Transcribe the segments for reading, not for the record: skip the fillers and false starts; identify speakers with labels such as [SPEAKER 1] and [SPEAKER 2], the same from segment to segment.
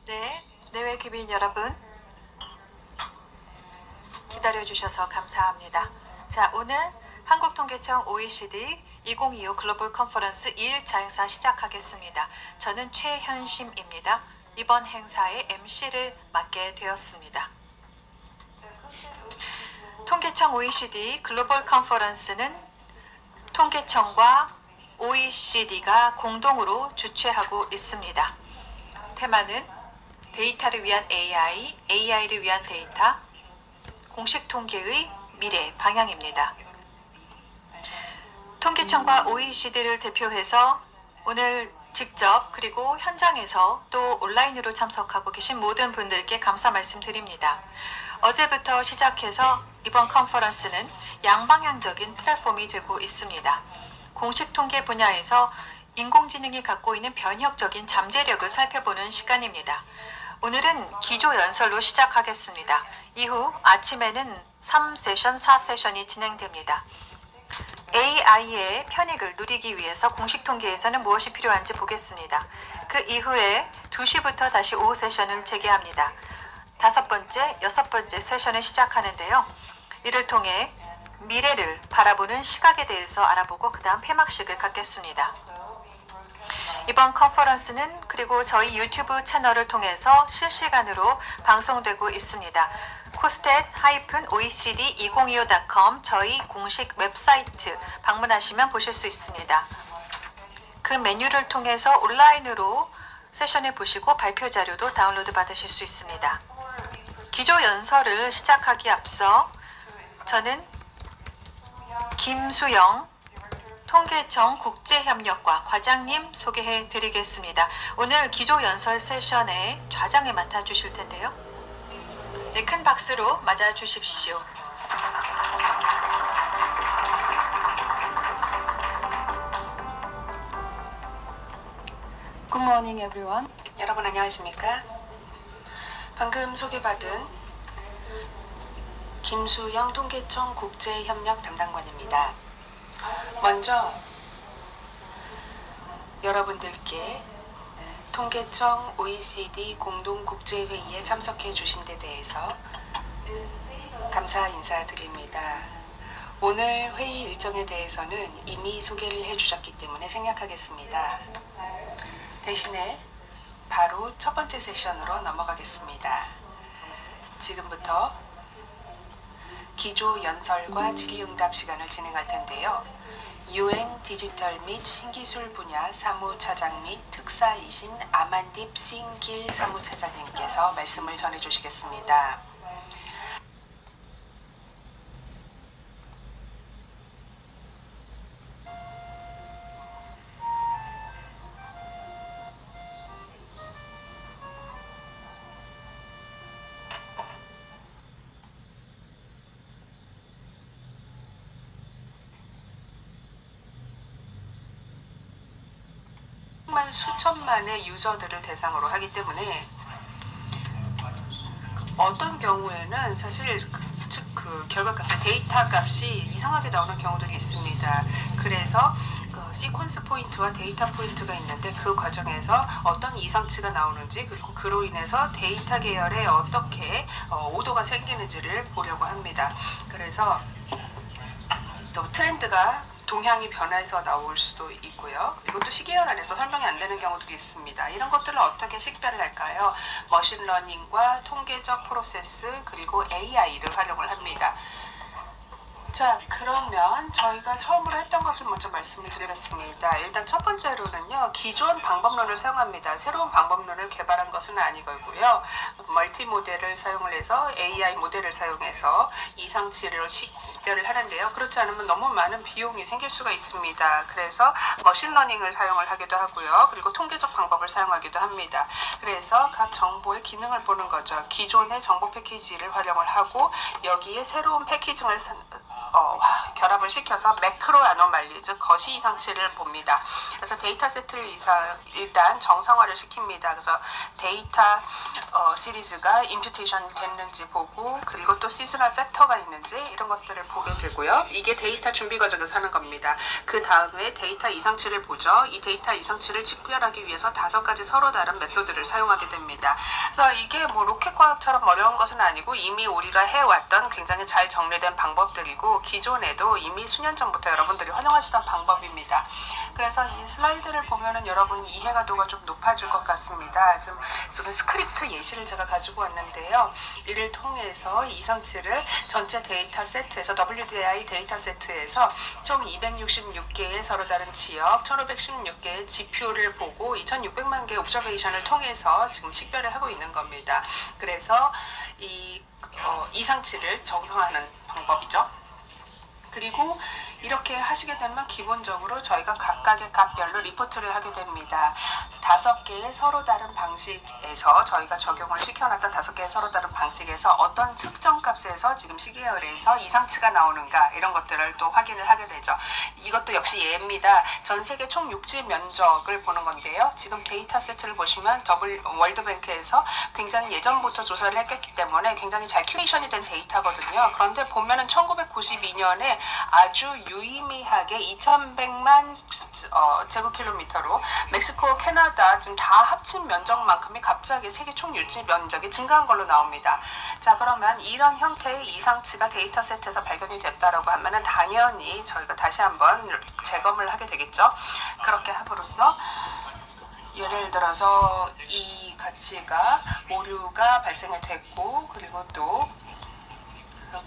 [SPEAKER 1] 네, 내외 귀빈 여러분 기다려주셔서 감사합니다. 자, 오늘 한국통계청 OECD 2025 글로벌 컨퍼런스 2일차 행사 시작하겠습니다. 저는 최현심입니다. 이번 행사의 MC를 맡게 되었습니다. 통계청 OECD 글로벌 컨퍼런스는 통계청과 OECD가 공동으로 주최하고 있습니다. 테마는 데이터를 위한 AI, AI를 위한 데이터, 공식 통계의 미래 방향입니다. 통계청과 OECD를 대표해서 오늘 직접 그리고 현장에서 또 온라인으로 참석하고 계신 모든 분들께 감사 말씀드립니다. 어제부터 시작해서 이번 컨퍼런스는 양방향적인 플랫폼이 되고 있습니다. 공식 통계 분야에서 인공지능이 갖고 있는 변혁적인 잠재력을 살펴보는 시간입니다. 오늘은 기조 연설로 시작하겠습니다. 이후 아침에는 3세션, 4세션이 진행됩니다. AI의 편익을 누리기 위해서 공식 통계에서는 무엇이 필요한지 보겠습니다. 그 이후에 2시부터 다시 오후 세션을 재개합니다. 5번째, 6번째 세션을 시작하는데요. 이를 통해 미래를 바라보는 시각에 대해서 알아보고 그 다음 폐막식을 갖겠습니다. 이번 컨퍼런스는 그리고 저희 유튜브 채널을 통해서 실시간으로 방송되고 있습니다. costed-oecd2025.com 저희 공식 웹사이트 방문하시면 보실 수 있습니다. 그 메뉴를 통해서 온라인으로 세션을 보시고 발표 자료도 다운로드 받으실 수 있습니다. 기조 연설을 시작하기 앞서 저는 김수영 통계청 국제협력과 과장님 소개해 드리겠습니다. 오늘 기조 연설 세션의 좌장을 맡아 주실 텐데요. 네, 큰 박수로 맞아 주십시오.
[SPEAKER 2] Good morning, everyone.
[SPEAKER 1] 여러분 안녕하십니까? 방금 소개받은 김수영 통계청 국제협력 담당관입니다. 먼저 여러분들께 통계청 OECD 공동국제회의에 참석해 주신 데 대해서 감사 인사드립니다. 오늘 회의 일정에 대해서는 이미 소개를 해주셨기 때문에 생략하겠습니다. 대신에 바로 첫 번째 세션으로 넘어가겠습니다. 지금부터 기조 연설과 질의응답 시간을 진행할 텐데요. UN 디지털 및 신기술 분야 사무차장 및 특사이신 아만딥 싱길 사무차장님께서 말씀을 전해주시겠습니다. 수천만의 유저들을 대상으로 하기 때문에 어떤 경우에는 사실 그 결과값, 데이터 값이 이상하게 나오는 경우들이 있습니다. 그래서 시퀀스 포인트와 데이터 포인트가 있는데 그 과정에서 어떤 이상치가 나오는지 그리고 그로 인해서 데이터 계열에 어떻게 오도가 생기는지를 보려고 합니다. 그래서 또 트렌드가 동향이 변해서 나올 수도 있고요. 이것도 시계열 안에서 설명이 안 되는 경우들이 있습니다. 이런 것들을 어떻게 식별을 할까요? 머신러닝과 통계적 프로세스 그리고 AI를 활용을 합니다. 자, 그러면 저희가 처음으로 했던 것을 먼저 말씀을 드리겠습니다. 일단 첫 번째로는요, 기존 방법론을 사용합니다. 새로운 방법론을 개발한 것은 아니고요. 멀티 모델을 사용을 해서 AI 모델을 사용해서 이상치를 식별을 하는데요. 그렇지 않으면 너무 많은 비용이 생길 수가 있습니다. 그래서 머신러닝을 사용을 하기도 하고요. 그리고 통계적 방법을 사용하기도 합니다. 그래서 각 정보의 기능을 보는 거죠. 기존의 정보 패키지를 활용을 하고 여기에 새로운 패키징을 결합을 시켜서 매크로 아노말리, 즉 거시 이상치를 봅니다. 그래서 데이터 세트를 일단 정상화를 시킵니다. 그래서 데이터 시리즈가 임퓨테이션 됐는지 보고, 그리고 또 시즈널 팩터가 있는지 이런 것들을 보게 되고요. 이게 데이터 준비 과정에서 하는 겁니다. 그 다음에 데이터 이상치를 보죠. 이 데이터 이상치를 직구현하기 위해서 5가지 서로 다른 메소드를 사용하게 됩니다. 그래서 이게 뭐 로켓 과학처럼 어려운 것은 아니고 이미 우리가 해왔던 굉장히 잘 정리된 방법들이고, 기존에도 이미 수년 전부터 여러분들이 활용하시던 방법입니다. 그래서 이 슬라이드를 보면은 여러분 이해가도가 좀 높아질 것 같습니다. 지금 스크립트 예시를 제가 가지고 왔는데요. 이를 통해서 이상치를 전체 데이터 세트에서 WDI 데이터 세트에서 총 266개의 서로 다른 지역, 1516개의 지표를 보고 2600만 개의 옵저베이션을 통해서 지금 식별을 하고 있는 겁니다. 그래서 이 이상치를 정상화하는 방법이죠. 그리고 이렇게 하시게 되면 기본적으로 저희가 각각의 값별로 리포트를 하게 됩니다. 5개의 서로 다른 방식에서 저희가 적용을 시켜놨던 5개의 서로 다른 방식에서 어떤 특정 값에서 지금 시계열에서 이상치가 나오는가, 이런 것들을 또 확인을 하게 되죠. 이것도 역시 예입니다. 전 세계 총 육지 면적을 보는 건데요. 지금 데이터 세트를 보시면 월드뱅크에서 굉장히 예전부터 조사를 했기 때문에 굉장히 잘 큐레이션이 된 데이터거든요. 그런데 보면은 1992년에 아주 유의미하게 2100만 제곱킬로미터로 멕시코, 캐나다 지금 다 합친 면적만큼이 갑자기 세계 총 유지 면적이 증가한 걸로 나옵니다. 자, 그러면 이런 형태의 이상치가 데이터 세트에서 발견이 됐다라고 하면은 당연히 저희가 다시 한번 재검을 하게 되겠죠. 그렇게 함으로써 예를 들어서 이 가치가 오류가 발생이 됐고, 그리고 또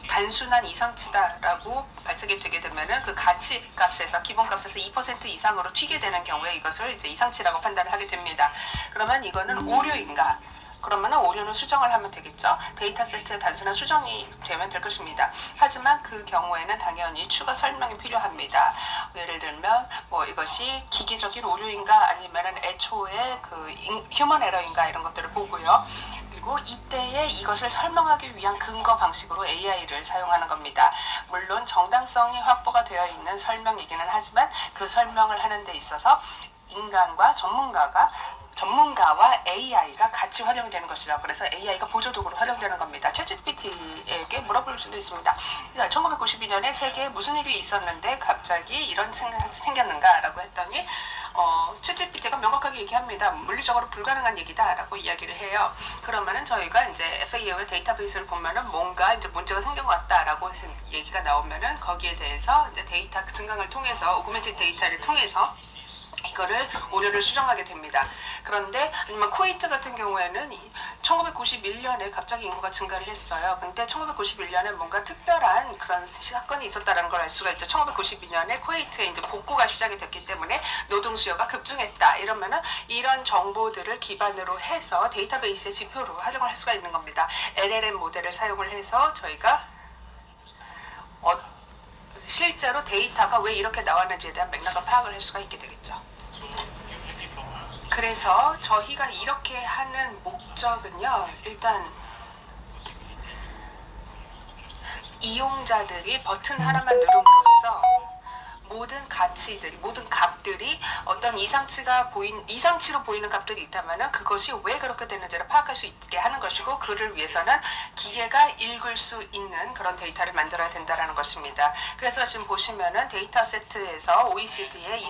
[SPEAKER 1] 단순한 이상치다라고 발생이 되게 되면은 그 가치 값에서 기본 값에서 2% 이상으로 튀게 되는 경우에 이것을 이제 이상치라고 판단을 하게 됩니다. 그러면 이거는 오류인가? 그러면 오류는 수정을 하면 되겠죠. 데이터 세트에 단순한 수정이 되면 될 것입니다. 하지만 그 경우에는 당연히 추가 설명이 필요합니다. 예를 들면 뭐 이것이 기계적인 오류인가 아니면은 애초에 그 휴먼 에러인가, 이런 것들을 보고요. 그리고 이때에 이것을 설명하기 위한 근거 방식으로 AI를 사용하는 겁니다. 물론 정당성이 확보가 되어 있는 설명이기는 하지만 그 설명을 하는 데 있어서 인간과 전문가와 AI가 같이 활용되는 것이라고, 그래서 AI가 보조도구로 활용되는 겁니다. 챗GPT에게 물어볼 수도 있습니다. 1992년에 세계에 무슨 일이 있었는데 갑자기 이런 생겼는가라고 했더니 챗GPT가 명확하게 얘기합니다. 물리적으로 불가능한 얘기다라고 이야기를 해요. 그러면은 저희가 이제 FAO의 데이터베이스를 보면은 뭔가 이제 문제가 생긴 것 같다라고 얘기가 나오면은 거기에 대해서 이제 데이터 증강을 통해서 오그멘티드 데이터를 통해서 이거를 오류를 수정하게 됩니다. 그런데 아니면 쿠웨이트 같은 경우에는 1991년에 갑자기 인구가 증가를 했어요. 근데 1991년에 뭔가 특별한 그런 사건이 있었다는 걸 알 수가 있죠. 1992년에 쿠웨이트에 이제 복구가 시작이 됐기 때문에 노동 수요가 급증했다. 이러면은 이런 정보들을 기반으로 해서 데이터베이스의 지표로 활용을 할 수가 있는 겁니다. LLM 모델을 사용을 해서 저희가 실제로 데이터가 왜 이렇게 나왔는지에 대한 맥락을 파악을 할 수가 있게 되겠죠. 그래서 저희가 이렇게 하는 목적은요, 일단 이용자들이 버튼 하나만 누름으로써 모든 가치들이, 모든 값들이 어떤 이상치로 보이는 값들이 있다면은 그것이 왜 그렇게 되는지를 파악할 수 있게 하는 것이고, 그를 위해서는 기계가 읽을 수 있는 그런 데이터를 만들어야 된다는 것입니다. 그래서 지금 보시면은 데이터 세트에서 OECD의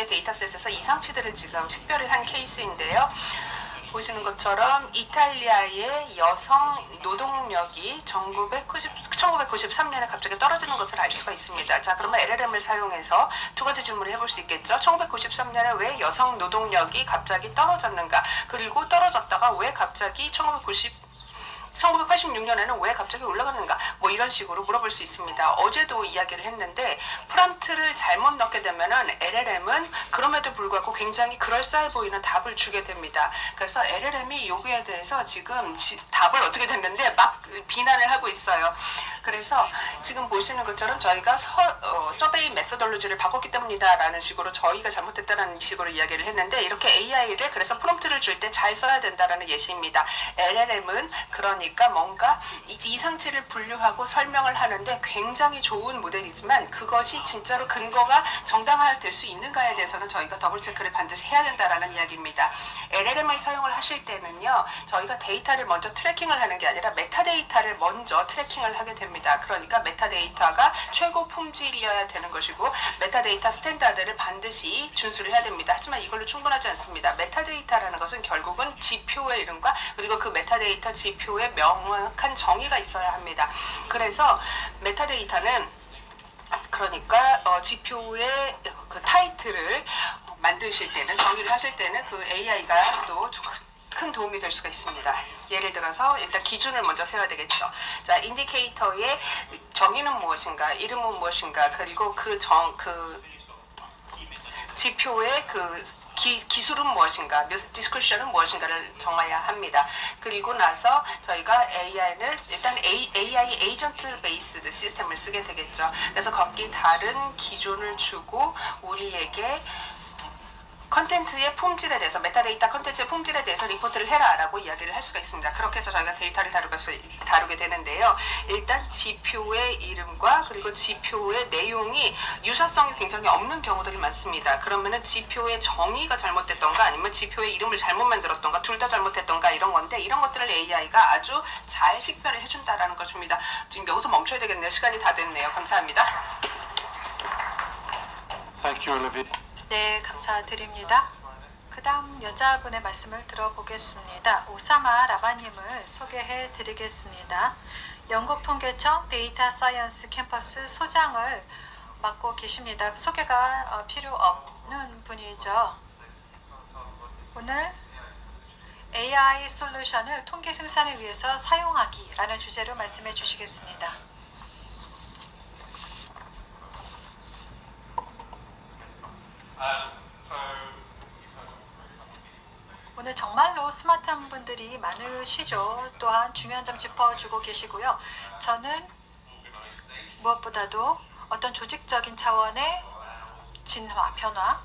[SPEAKER 1] 데이터 세트에서 이상치들을 지금 식별을 한 케이스인데요. 보시는 것처럼 이탈리아의 여성 노동력이 1993년에 갑자기 떨어지는 것을 알 수가 있습니다. 자, 그러면 LLM을 사용해서 2가지 질문을 해볼 수 있겠죠. 1993년에 왜 여성 노동력이 갑자기 떨어졌는가? 그리고 떨어졌다가 왜 갑자기 1986년에는 왜 갑자기 올라갔는가, 뭐 이런 식으로 물어볼 수 있습니다. 어제도 이야기를 했는데 프롬프트를 잘못 넣게 되면은 LLM은 그럼에도 불구하고 굉장히 그럴싸해 보이는 답을 주게 됩니다. 그래서 LLM이 여기에 대해서 지금 답을 어떻게 됐는데 막 비난을 하고 있어요. 그래서 지금 보시는 것처럼 저희가 서베이 메소돌로지를 바꿨기 때문이다 라는 식으로 저희가 잘못됐다는 식으로 이야기를 했는데, 이렇게 AI를 그래서 프롬프트를 줄 때 잘 써야 된다라는 예시입니다. LLM은 그러니까 그러니까 뭔가 이상치를 분류하고 설명을 하는데 굉장히 좋은 모델이지만 그것이 진짜로 근거가 정당화될 수 있는가에 대해서는 저희가 더블 체크를 반드시 해야 된다라는 이야기입니다. LLM을 사용을 하실 때는요, 저희가 데이터를 먼저 트래킹을 하는 게 아니라 메타데이터를 먼저 트래킹을 하게 됩니다. 그러니까 메타데이터가 최고 품질이어야 되는 것이고 메타데이터 스탠다드를 반드시 준수를 해야 됩니다. 하지만 이걸로 충분하지 않습니다. 메타데이터라는 것은 결국은 지표의 이름과 그리고 그 메타데이터 지표의 명확한 정의가 있어야 합니다. 그래서 메타데이터는 그러니까 지표의 그 타이틀을 만드실 때는 정의를 하실 때는 그 AI가 또 큰 도움이 될 수가 있습니다. 예를 들어서 일단 기준을 먼저 세워야 되겠죠. 자, 인디케이터의 정의는 무엇인가, 이름은 무엇인가, 그리고 그 지표의 그 기술은 무엇인가, 디스크리션은 무엇인가를 정해야 합니다. 그리고 나서 저희가 AI는 일단 AI 에이전트 베이스드 시스템을 쓰게 되겠죠. 그래서 거기 다른 기준을 주고 우리에게 컨텐츠의 품질에 대해서 메타데이터 컨텐츠의 품질에 대해서 리포트를 해라라고 이야기를 할 수가 있습니다. 그렇게 해서 저희가 데이터를 다루게 되는데요. 일단 지표의 이름과 그리고 지표의 내용이 유사성이 굉장히 없는 경우들이 많습니다. 그러면은 지표의 정의가 잘못됐던가 아니면 지표의 이름을 잘못 만들었던가 둘 다 잘못했던가 이런 건데 이런 것들을 AI가 아주 잘 식별을 해준다라는 것입니다. 지금 여기서 멈춰야 되겠네요. 시간이 다 됐네요. 감사합니다.
[SPEAKER 2] Thank you, Olivia.
[SPEAKER 3] 네, 감사드립니다. 그 다음 여자분의 말씀을 들어보겠습니다. 오사마 라바님을 소개해 드리겠습니다. 영국통계청 데이터 사이언스 캠퍼스 소장을 맡고 계십니다. 소개가 필요 없는 분이죠. 오늘 AI 솔루션을 통계 생산을 위해서 사용하기라는 주제로 말씀해 주시겠습니다. 오늘 정말로 스마트한 분들이 많으시죠. 또한 중요한 점 짚어주고 계시고요. 저는 무엇보다도 어떤 조직적인 차원의 진화, 변화,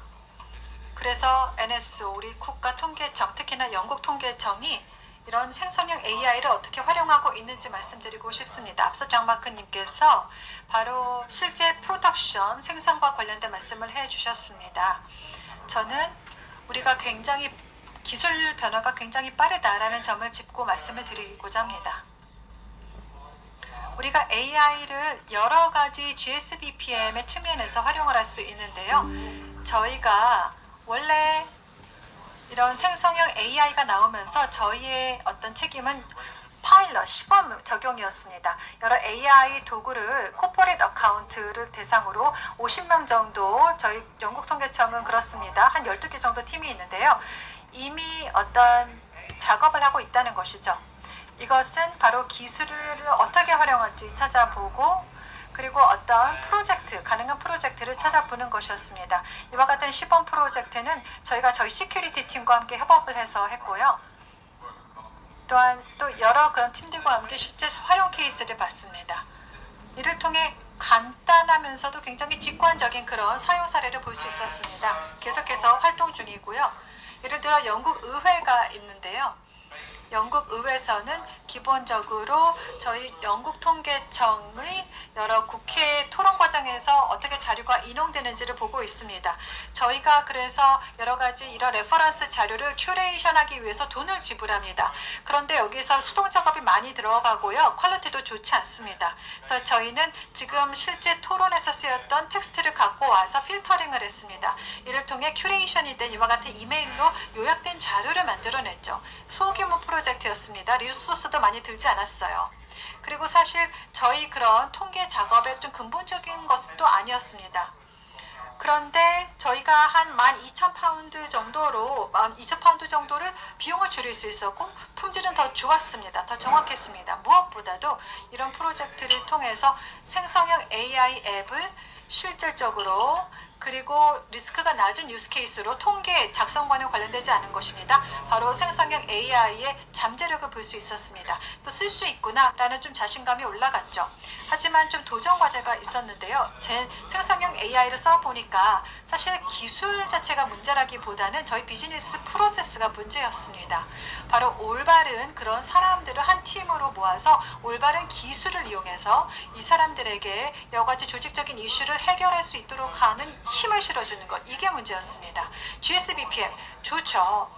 [SPEAKER 3] 그래서 NSO, 우리 국가통계청, 특히나 영국통계청이 이런 생성형 AI를 어떻게 활용하고 있는지 말씀드리고 싶습니다. 앞서 장마크님께서 바로 실제 프로덕션 생산과 관련된 말씀을 해주셨습니다. 저는 우리가 굉장히 기술 변화가 굉장히 빠르다라는 점을 짚고 말씀을 드리고자 합니다. 우리가 AI를 여러 가지 GSBPM의 측면에서 활용을 할 수 있는데요. 저희가 원래 이런 생성형 AI가 나오면서 저희의 어떤 책임은 파일럿, 시범 적용이었습니다. 여러 AI 도구를 코퍼레이트 어카운트를 대상으로 50명 정도, 저희 영국통계청은 그렇습니다. 한 12개 정도 팀이 있는데요. 이미 어떤 작업을 하고 있다는 것이죠. 이것은 바로 기술을 어떻게 활용할지 찾아보고 그리고 어떤 프로젝트, 가능한 프로젝트를 찾아보는 것이었습니다. 이와 같은 시범 프로젝트는 저희가 저희 시큐리티 팀과 함께 협업을 해서 했고요. 또한 또 여러 그런 팀들과 함께 실제 활용 케이스를 봤습니다. 이를 통해 간단하면서도 굉장히 직관적인 그런 사용 사례를 볼 수 있었습니다. 계속해서 활동 중이고요. 예를 들어 영국 의회가 있는데요. 영국 의회에서는 기본적으로 저희 영국통계청의 여러 국회 토론 과정에서 어떻게 자료가 인용되는지를 보고 있습니다. 저희가 그래서 여러 가지 이런 레퍼런스 자료를 큐레이션하기 위해서 돈을 지불합니다. 그런데 여기서 수동 작업이 많이 들어가고요. 퀄리티도 좋지 않습니다. 그래서 저희는 지금 실제 토론에서 쓰였던 텍스트를 갖고 와서 필터링을 했습니다. 이를 통해 큐레이션이 된 이와 같은 이메일로 요약된 자료를 만들어냈죠. 소규모 프로젝트였습니다. 리소스도 많이 들지 않았어요. 그리고 사실 저희 그런 통계 작업의 좀 근본적인 것도 아니었습니다. 그런데 저희가 한 12,000파운드 정도로 12,000파운드 정도를 비용을 줄일 수 있었고 품질은 더 좋았습니다. 더 정확했습니다. 무엇보다도 이런 프로젝트를 통해서 생성형 AI 앱을 실질적으로 그리고 리스크가 낮은 유스케이스로 통계 작성과는 관련되지 않은 것입니다. 바로 생성형 AI의 잠재력을 볼 수 있었습니다. 또 쓸 수 있구나라는 좀 자신감이 올라갔죠. 하지만 좀 도전 과제가 있었는데요. 제 생성형 AI를 써보니까 사실 기술 자체가 문제라기보다는 저희 비즈니스 프로세스가 문제였습니다. 바로 올바른 그런 사람들을 한 팀으로 모아서 올바른 기술을 이용해서 이 사람들에게 여러 가지 조직적인 이슈를 해결할 수 있도록 하는 힘을 실어주는 것, 이게 문제였습니다. GSBPM 좋죠.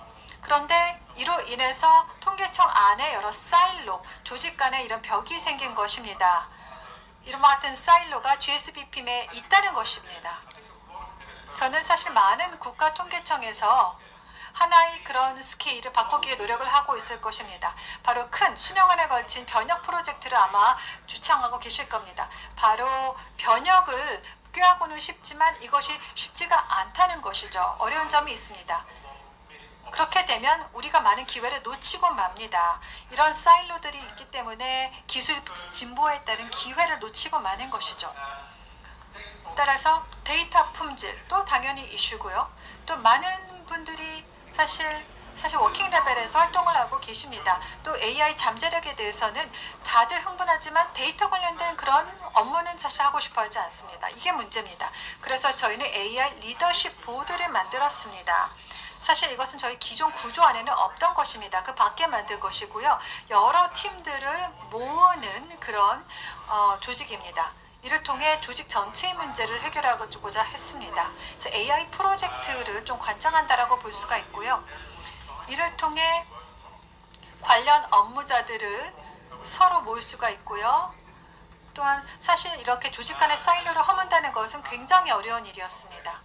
[SPEAKER 3] 그런데 이로 인해서 통계청 안에 여러 사일로, 조직 간에 이런 벽이 생긴 것입니다. 이런 같은 사일로가 GSBPM에 있다는 것입니다. 저는 사실 많은 국가통계청에서 하나의 그런 스케일을 바꾸기에 노력을 하고 있을 것입니다. 바로 큰 수년간에 걸친 변혁 프로젝트를 아마 주창하고 계실 겁니다. 바로 변혁을 꾀하고는 쉽지만 이것이 쉽지가 않다는 것이죠. 어려운 점이 있습니다. 그렇게 되면 우리가 많은 기회를 놓치고 맙니다. 이런 사일로들이 있기 때문에 기술 진보에 따른 기회를 놓치고 마는 것이죠. 따라서 데이터 품질도 당연히 이슈고요. 또 많은 분들이 사실 워킹 레벨에서 활동을 하고 계십니다. 또 AI 잠재력에 대해서는 다들 흥분하지만 데이터 관련된 그런 업무는 사실 하고 싶어 하지 않습니다. 이게 문제입니다. 그래서 저희는 AI 리더십 보드를 만들었습니다. 사실 이것은 저희 기존 구조 안에는 없던 것입니다. 그 밖에 만든 것이고요. 여러 팀들을 모으는 그런 조직입니다. 이를 통해 조직 전체의 문제를 해결하고자 했습니다. 그래서 AI 프로젝트를 좀 관장한다라고 볼 수가 있고요. 이를 통해 관련 업무자들을 서로 모을 수가 있고요. 또한 사실 이렇게 조직 간의 사일로를 허문다는 것은 굉장히 어려운 일이었습니다.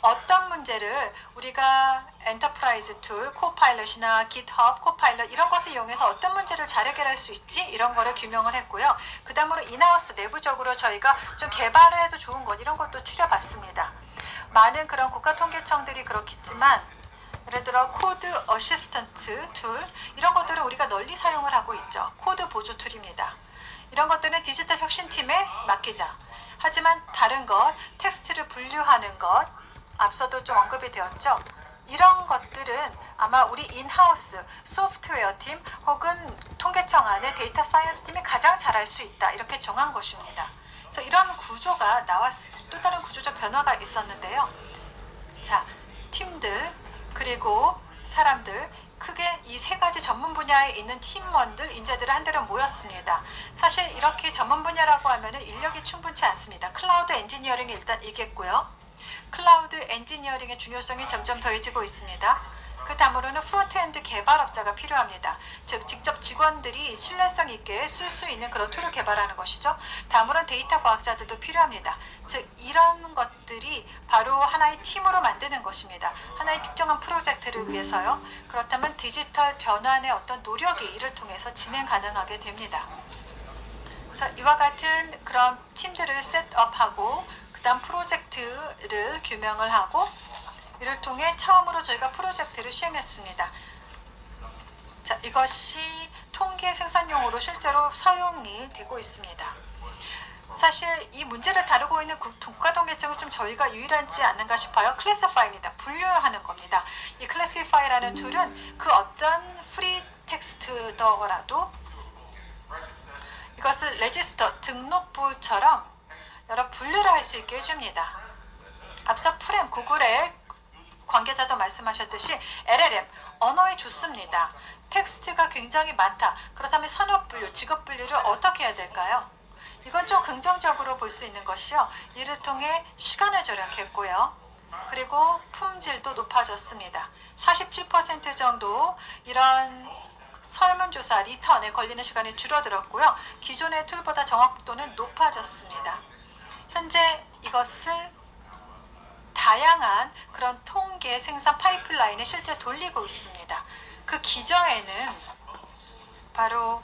[SPEAKER 3] 어떤 문제를 우리가 엔터프라이즈 툴, 코파일럿이나 깃허브, 코파일럿 이런 것을 이용해서 어떤 문제를 잘 해결할 수 있지? 이런 거를 규명을 했고요. 그 다음으로 인하우스 내부적으로 저희가 좀 개발을 해도 좋은 것 이런 것도 추려봤습니다. 많은 그런 국가통계청들이 그렇겠지만 예를 들어 코드 어시스턴트 툴 이런 것들을 우리가 널리 사용을 하고 있죠. 코드 보조 툴입니다. 이런 것들은 디지털 혁신팀에 맡기자. 하지만 다른 것, 텍스트를 분류하는 것 앞서도 좀 언급이 되었죠. 이런 것들은 아마 우리 인하우스 소프트웨어 팀 혹은 통계청 안에 데이터 사이언스 팀이 가장 잘할 수 있다. 이렇게 정한 것입니다. 그래서 이런 구조가 또 다른 구조적 변화가 있었는데요. 자, 팀들 그리고 사람들 크게 이 세 가지 전문 분야에 있는 팀원들, 인재들을 한 데로 모였습니다. 사실 이렇게 전문 분야라고 하면 인력이 충분치 않습니다. 클라우드 엔지니어링이 일단 이겠고요. 클라우드 엔지니어링의 중요성이 점점 더해지고 있습니다. 그 다음으로는 프론트엔드 개발업자가 필요합니다. 즉 직접 직원들이 신뢰성 있게 쓸 수 있는 그런 툴을 개발하는 것이죠. 다음으로는 데이터 과학자들도 필요합니다. 즉 이런 것들이 바로 하나의 팀으로 만드는 것입니다. 하나의 특정한 프로젝트를 위해서요. 그렇다면 디지털 변환의 어떤 노력이 이를 통해서 진행 가능하게 됩니다. 그래서 이와 같은 그런 팀들을 셋업하고 그 다음 프로젝트를 규명을 하고 이를 통해 처음으로 저희가 프로젝트를 시행했습니다. 자, 이것이 통계 생산용으로 실제로 사용이 되고 있습니다. 사실 이 문제를 다루고 있는 국가통계청은 좀 저희가 유일하지 않는가 싶어요. 클래시파이입니다. 분류하는 겁니다. 이 클래시파이라는 툴은 그 어떤 프리 텍스트더라도 이것을 레지스터 등록부처럼 여러 분류를 할 수 있게 해줍니다. 앞서 프렘 구글의 관계자도 말씀하셨듯이 LLM 언어에 좋습니다. 텍스트가 굉장히 많다. 그렇다면 산업 분류, 직업 분류를 어떻게 해야 될까요? 이건 좀 긍정적으로 볼 수 있는 것이요. 이를 통해 시간을 절약했고요. 그리고 품질도 높아졌습니다. 47% 정도 이런 설문조사 리턴에 걸리는 시간이 줄어들었고요. 기존의 툴보다 정확도는 높아졌습니다. 현재 이것을 다양한 그런 통계 생산 파이프라인에 실제 돌리고 있습니다. 그 기저에는 바로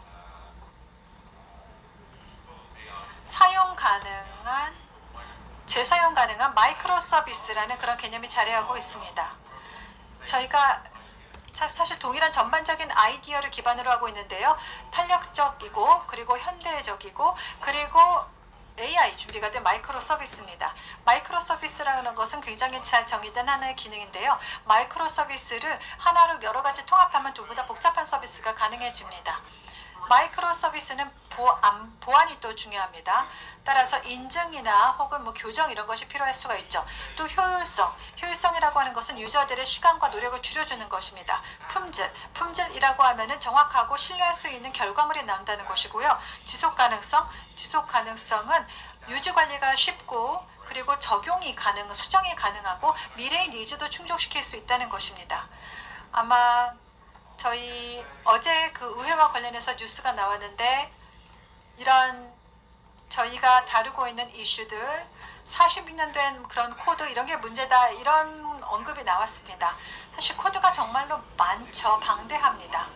[SPEAKER 3] 재사용 가능한 마이크로 서비스라는 그런 개념이 자리하고 있습니다. 저희가 사실 동일한 전반적인 아이디어를 기반으로 하고 있는데요. 탄력적이고 그리고 현대적이고 그리고 AI 준비가 된 마이크로 서비스입니다. 마이크로 서비스라는 것은 굉장히 잘 정의된 하나의 기능인데요. 마이크로 서비스를 하나로 여러 가지 통합하면 두보다 복잡한 서비스가 가능해집니다. 마이크로 서비스는 보안이 또 중요합니다. 따라서 인증이나 혹은 뭐 교정 이런 것이 필요할 수가 있죠. 또 효율성이라고 하는 것은 유저들의 시간과 노력을 줄여주는 것입니다. 품질이라고 하면은 정확하고 신뢰할 수 있는 결과물이 나온다는 것이고요. 지속 가능성은 유지 관리가 쉽고 그리고 수정이 가능하고 미래의 니즈도 충족시킬 수 있다는 것입니다. 아마 저희 어제 그 의회와 관련해서 뉴스가 나왔는데 이런 저희가 다루고 있는 이슈들 40년 된 그런 코드 이런 게 문제다 이런 언급이 나왔습니다. 사실 코드가 정말로 많죠. 방대합니다.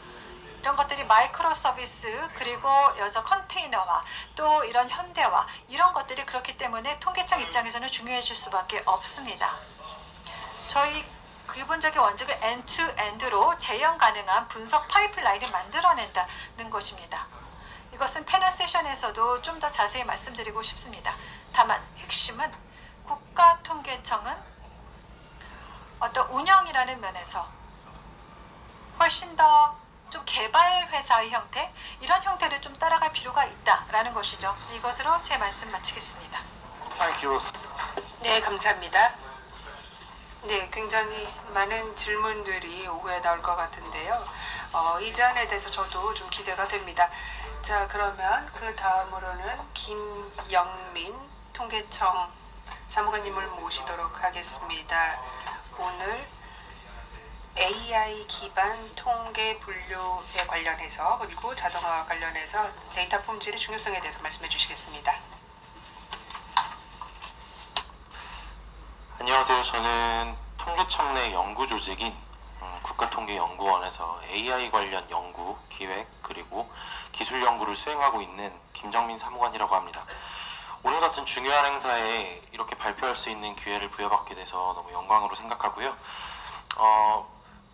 [SPEAKER 3] 이런 것들이 마이크로 서비스 그리고 여러 컨테이너화 또 이런 현대화 이런 것들이 그렇기 때문에 통계청 입장에서는 중요해질 수밖에 없습니다. 저희 기본적인 원칙은 end-to-end로 재현 가능한 분석 파이프라인을 만들어낸다는 것입니다. 이것은 패널 세션에서도 좀 더 자세히 말씀드리고 싶습니다. 다만 핵심은 국가통계청은 어떤 운영이라는 면에서 훨씬 더 좀 개발 회사의 형태 이런 형태를 좀 따라갈 필요가 있다라는 것이죠. 이것으로 제 말씀 마치겠습니다.
[SPEAKER 1] 네, 감사합니다. 네, 굉장히 많은 질문들이 오후에 나올 것 같은데요. 이 제안에 대해서 저도 좀 기대가 됩니다. 자, 그러면 그 다음으로는 김영민 통계청 사무관님을 모시도록 하겠습니다. 오늘 AI 기반 통계 분류에 관련해서 그리고 자동화와 관련해서 데이터 품질의 중요성에 대해서 말씀해 주시겠습니다.
[SPEAKER 2] 안녕하세요. 저는 통계청 내 연구 조직인 국가통계연구원에서 AI 관련 연구, 기획, 그리고 기술 연구를 수행하고 있는 김정민 사무관이라고 합니다. 오늘 같은 중요한 행사에 이렇게 발표할 수 있는 기회를 부여받게 돼서 너무 영광으로 생각하고요.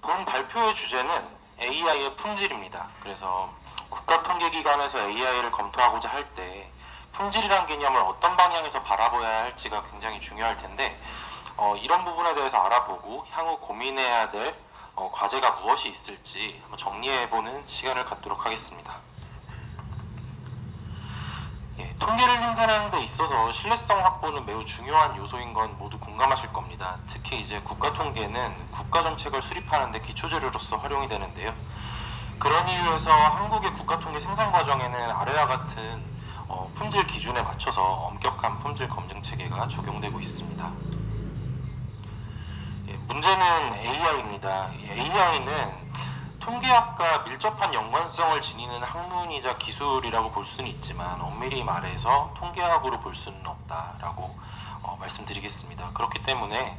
[SPEAKER 2] 본 발표의 주제는 AI의 품질입니다. 그래서 국가통계기관에서 AI를 검토하고자 할 때 품질이란 개념을 어떤 방향에서 바라봐야 할지가 굉장히 중요할 텐데 이런 부분에 대해서 알아보고 향후 고민해야 될 과제가 무엇이 있을지 한번 정리해보는 시간을 갖도록 하겠습니다. 통계를 생산하는 데 있어서 신뢰성 확보는 매우 중요한 요소인 건 모두 공감하실 겁니다. 특히 이제 국가통계는 국가정책을 수립하는 데 기초재료로서 활용이 되는데요. 그런 이유에서 한국의 국가통계 생산 과정에는 아래와 같은 품질 기준에 맞춰서 엄격한 품질 검증 체계가 적용되고 있습니다. 문제는 AI입니다. AI는 통계학과 밀접한 연관성을 지니는 학문이자 기술이라고 볼 수는 있지만 엄밀히 말해서 통계학으로 볼 수는 없다라고 말씀드리겠습니다. 그렇기 때문에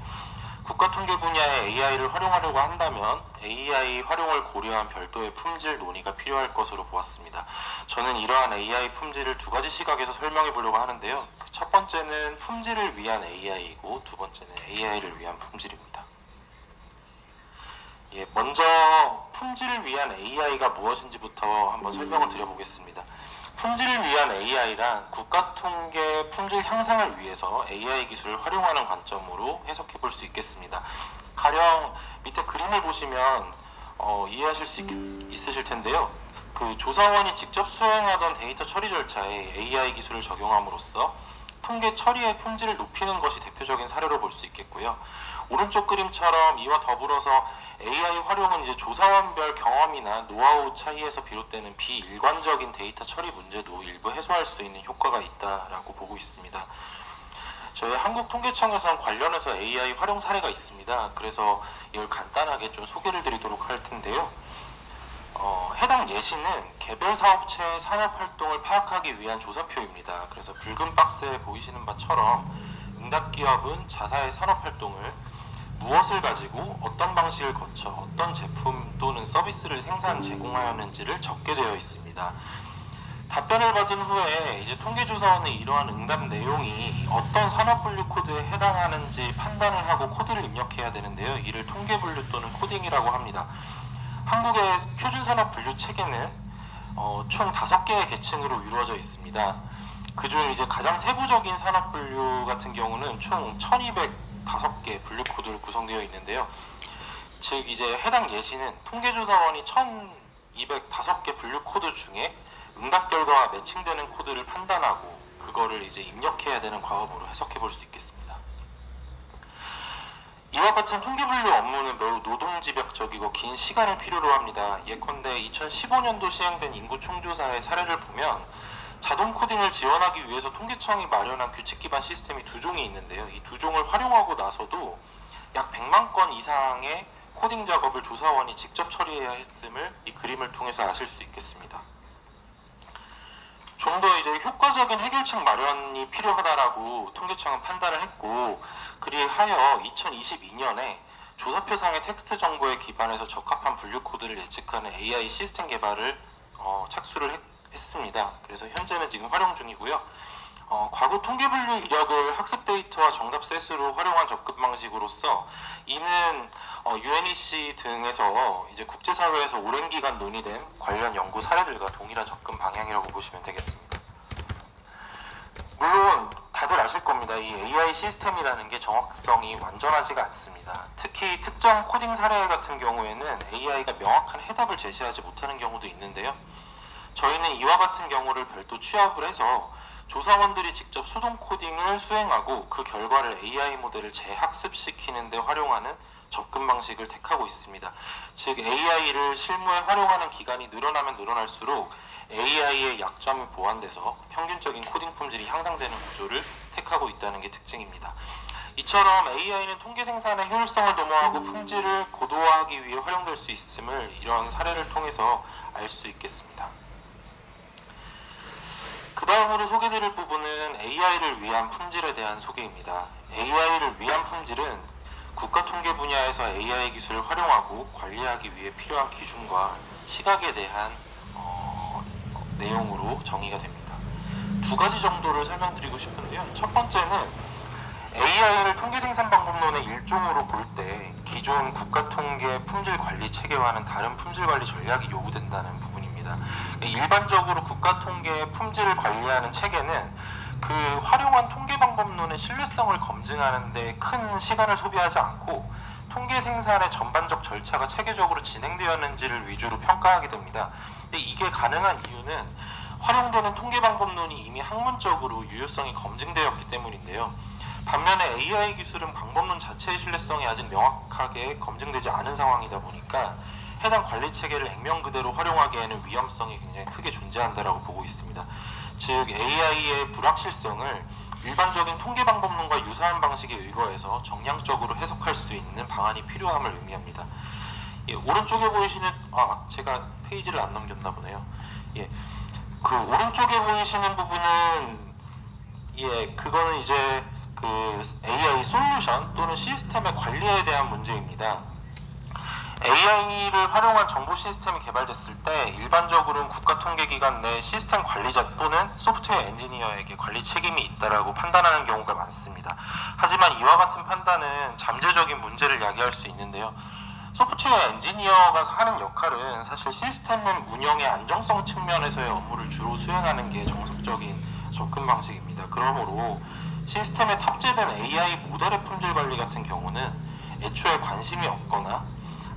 [SPEAKER 2] 국가통계 분야의 AI를 활용하려고 한다면 AI 활용을 고려한 별도의 품질 논의가 필요할 것으로 보았습니다. 저는 이러한 AI 품질을 두 가지 시각에서 설명해 보려고 하는데요. 첫 번째는 품질을 위한 AI이고 두 번째는 AI를 위한 품질입니다. 먼저 품질을 위한 AI가 무엇인지부터 한번 설명을 드려보겠습니다. 품질을 위한 AI란 국가통계 품질 향상을 위해서 AI 기술을 활용하는 관점으로 해석해 볼 수 있겠습니다. 가령 밑에 그림을 보시면 이해하실 수 있으실 텐데요. 그 조사원이 직접 수행하던 데이터 처리 절차에 AI 기술을 적용함으로써 통계 처리의 품질을 높이는 것이 대표적인 사례로 볼 수 있겠고요. 오른쪽 그림처럼 이와 더불어서 AI 활용은 이제 조사원별 경험이나 노하우 차이에서 비롯되는 비일관적인 데이터 처리 문제도 일부 해소할 수 있는 효과가 있다라고 보고 있습니다. 저희 한국통계청에서는 관련해서 AI 활용 사례가 있습니다. 그래서 이걸 간단하게 좀 소개를 드리도록 할 텐데요. 해당 예시는 개별 사업체의 산업 활동을 파악하기 위한 조사표입니다. 그래서 붉은 박스에 보이시는 바처럼 응답 기업은 자사의 산업 활동을 무엇을 가지고 어떤 방식을 거쳐 어떤 제품 또는 서비스를 제공하였는지를 적게 되어 있습니다. 답변을 받은 후에 이제 통계조사원은 이러한 응답 내용이 어떤 산업분류 코드에 해당하는지 판단을 하고 코드를 입력해야 되는데요. 이를 통계분류 또는 코딩이라고 합니다. 한국의 표준산업 분류 체계는 총 5개의 계층으로 이루어져 있습니다. 그중 이제 가장 세부적인 산업 분류 같은 경우는 총 1205개 분류 코드로 구성되어 있는데요. 즉 이제 해당 예시는 통계조사원이 205개 분류 코드 중에 응답 결과와 매칭되는 코드를 판단하고 그거를 이제 입력해야 되는 과업으로 해석해 볼 수 있겠습니다. 이와 같은 통계 분류 업무는 매우 노동집약적이고 긴 시간을 필요로 합니다. 예컨대 2015년도 시행된 인구 총조사의 사례를 보면 자동 코딩을 지원하기 위해서 통계청이 마련한 규칙 기반 시스템이 두 종이 있는데요. 이 두 종을 활용하고 나서도 약 100만 건 이상의 코딩 작업을 조사원이 직접 처리해야 했음을 이 그림을 통해서 아실 수 있겠습니다. 좀 더 이제 효과적인 해결책 마련이 필요하다라고 통계청은 판단을 했고, 그리하여 2022년에 조사표상의 텍스트 정보에 기반해서 적합한 분류 코드를 예측하는 AI 시스템 개발을 착수를 했습니다. 그래서 현재는 지금 활용 중이고요. 과거 통계 분류 이력을 학습 데이터와 정답 셋으로 활용한 접근 방식으로서 이는 UNEC 등에서 이제 국제사회에서 오랜 기간 논의된 관련 연구 사례들과 동일한 접근 방향이라고 보시면 되겠습니다. 물론 다들 아실 겁니다. 이 AI 시스템이라는 게 정확성이 완전하지가 않습니다. 특히 특정 코딩 사례 같은 경우에는 AI가 명확한 해답을 제시하지 못하는 경우도 있는데요. 저희는 이와 같은 경우를 별도 취합을 해서 조사원들이 직접 수동 코딩을 수행하고 그 결과를 AI 모델을 재학습시키는 데 활용하는 접근 방식을 택하고 있습니다. 즉 AI를 실무에 활용하는 기간이 늘어나면 늘어날수록 AI의 약점이 보완돼서 평균적인 코딩 품질이 향상되는 구조를 택하고 있다는 게 특징입니다. 이처럼 AI는 통계 생산의 효율성을 도모하고 품질을 고도화하기 위해 활용될 수 있음을 이런 사례를 통해서 알 수 있겠습니다. 그 다음으로 소개드릴 부분은 AI를 위한 품질에 대한 소개입니다. AI를 위한 품질은 국가통계 분야에서 AI 기술을 활용하고 관리하기 위해 필요한 기준과 시각에 대한 내용으로 정의가 됩니다. 두 가지 정도를 설명드리고 싶은데요. 첫 번째는 AI를 통계 생산 방법론의 일종으로 볼 때 기존 국가통계 품질 관리 체계와는 다른 품질 관리 전략이 요구된다는 부분입니다. 일반적으로 국가통계 품질을 관리하는 체계는 그 활용한 통계 방법론의 신뢰성을 검증하는 데 큰 시간을 소비하지 않고 통계 생산의 전반적 절차가 체계적으로 진행되었는지를 위주로 평가하게 됩니다. 근데 이게 가능한 이유는 활용되는 통계 방법론이 이미 학문적으로 유효성이 검증되었기 때문인데요. 반면에 AI 기술은 방법론 자체의 신뢰성이 아직 명확하게 검증되지 않은 상황이다 보니까 해당 관리 체계를 액면 그대로 활용하기에는 위험성이 굉장히 크게 존재한다라고 보고 있습니다. 즉 AI의 불확실성을 일반적인 통계 방법론과 유사한 방식에 의거해서 정량적으로 해석할 수 있는 방안이 필요함을 의미합니다. 예, 오른쪽에 보이시는 제가 페이지를 안 넘겼나 보네요. 예, 그 오른쪽에 보이시는 부분은 그거는 이제 그 AI 솔루션 또는 시스템의 관리에 대한 문제입니다. AI를 활용한 정보 시스템이 개발됐을 때 일반적으로는 국가통계기관 내 시스템 관리자 또는 소프트웨어 엔지니어에게 관리 책임이 있다라고 판단하는 경우가 많습니다. 하지만 이와 같은 판단은 잠재적인 문제를 야기할 수 있는데요. 소프트웨어 엔지니어가 하는 역할은 사실 시스템 운영의 안정성 측면에서의 업무를 주로 수행하는 게 정석적인 접근 방식입니다. 그러므로 시스템에 탑재된 AI 모델의 품질 관리 같은 경우는 애초에 관심이 없거나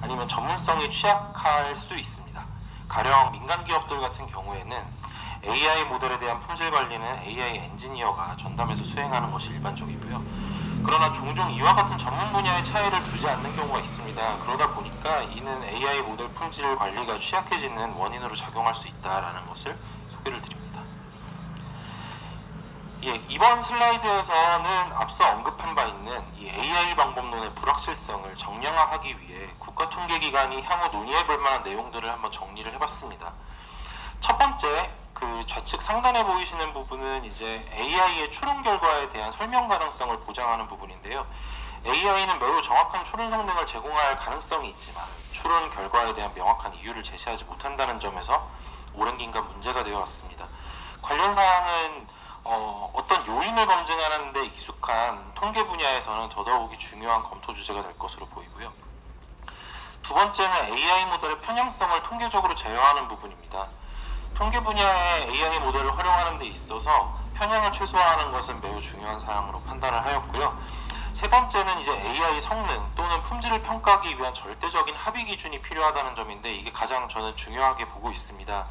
[SPEAKER 2] 아니면 전문성이 취약할 수 있습니다. 가령 민간 기업들 같은 경우에는 AI 모델에 대한 품질 관리는 AI 엔지니어가 전담해서 수행하는 것이 일반적이고요. 그러나 종종 이와 같은 전문 분야의 차이를 두지 않는 경우가 있습니다. 그러다 보니까 이는 AI 모델 품질 관리가 취약해지는 원인으로 작용할 수 있다는 것을 소개를 드립니다. 이번 슬라이드에서는 앞서 언급한 바 있는 이 AI 방법론의 불확실성을 정량화하기 위해 국가통계기관이 향후 논의해볼 만한 내용들을 한번 정리를 해봤습니다. 첫 번째, 그 좌측 상단에 보이시는 부분은 이제 AI의 추론 결과에 대한 설명 가능성을 보장하는 부분인데요. AI는 매우 정확한 추론 성능을 제공할 가능성이 있지만 추론 결과에 대한 명확한 이유를 제시하지 못한다는 점에서 오랜 기간 문제가 되어 왔습니다. 관련 사항은 어떤 요인을 검증하는 데 익숙한 통계 분야에서는 더더욱이 중요한 검토 주제가 될 것으로 보이고요. 두 번째는 AI 모델의 편향성을 통계적으로 제어하는 부분입니다. 통계 분야의 AI 모델을 활용하는 데 있어서 편향을 최소화하는 것은 매우 중요한 사항으로 판단을 하였고요. 세 번째는 이제 AI 성능 또는 품질을 평가하기 위한 절대적인 합의 기준이 필요하다는 점인데 이게 가장 저는 중요하게 보고 있습니다.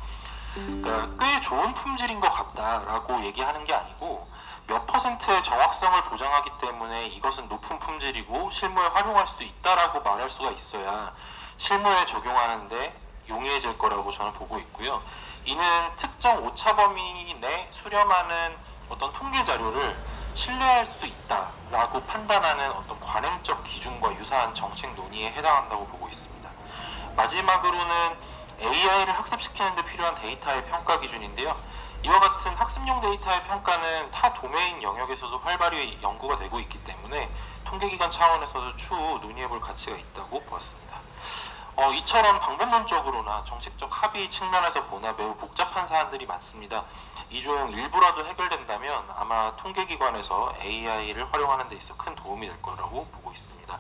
[SPEAKER 2] 그러니까 꽤 좋은 품질인 것 같다라고 얘기하는 게 아니고 몇 퍼센트의 정확성을 보장하기 때문에 이것은 높은 품질이고 실무에 활용할 수 있다라고 말할 수가 있어야 실무에 적용하는데 용이해질 거라고 저는 보고 있고요. 이는 특정 오차 범위 내 수렴하는 어떤 통계 자료를 신뢰할 수 있다라고 판단하는 어떤 관행적 기준과 유사한 정책 논의에 해당한다고 보고 있습니다. 마지막으로는 AI를 학습시키는 데 필요한 데이터의 평가 기준인데요. 이와 같은 학습용 데이터의 평가는 타 도메인 영역에서도 활발히 연구가 되고 있기 때문에 통계기관 차원에서도 추후 논의해볼 가치가 있다고 보았습니다. 이처럼 방법론적으로나 정책적 합의 측면에서 보나 매우 복잡한 사안들이 많습니다. 이 중 일부라도 해결된다면 아마 통계기관에서 AI를 활용하는 데 있어 큰 도움이 될 거라고 보고 있습니다.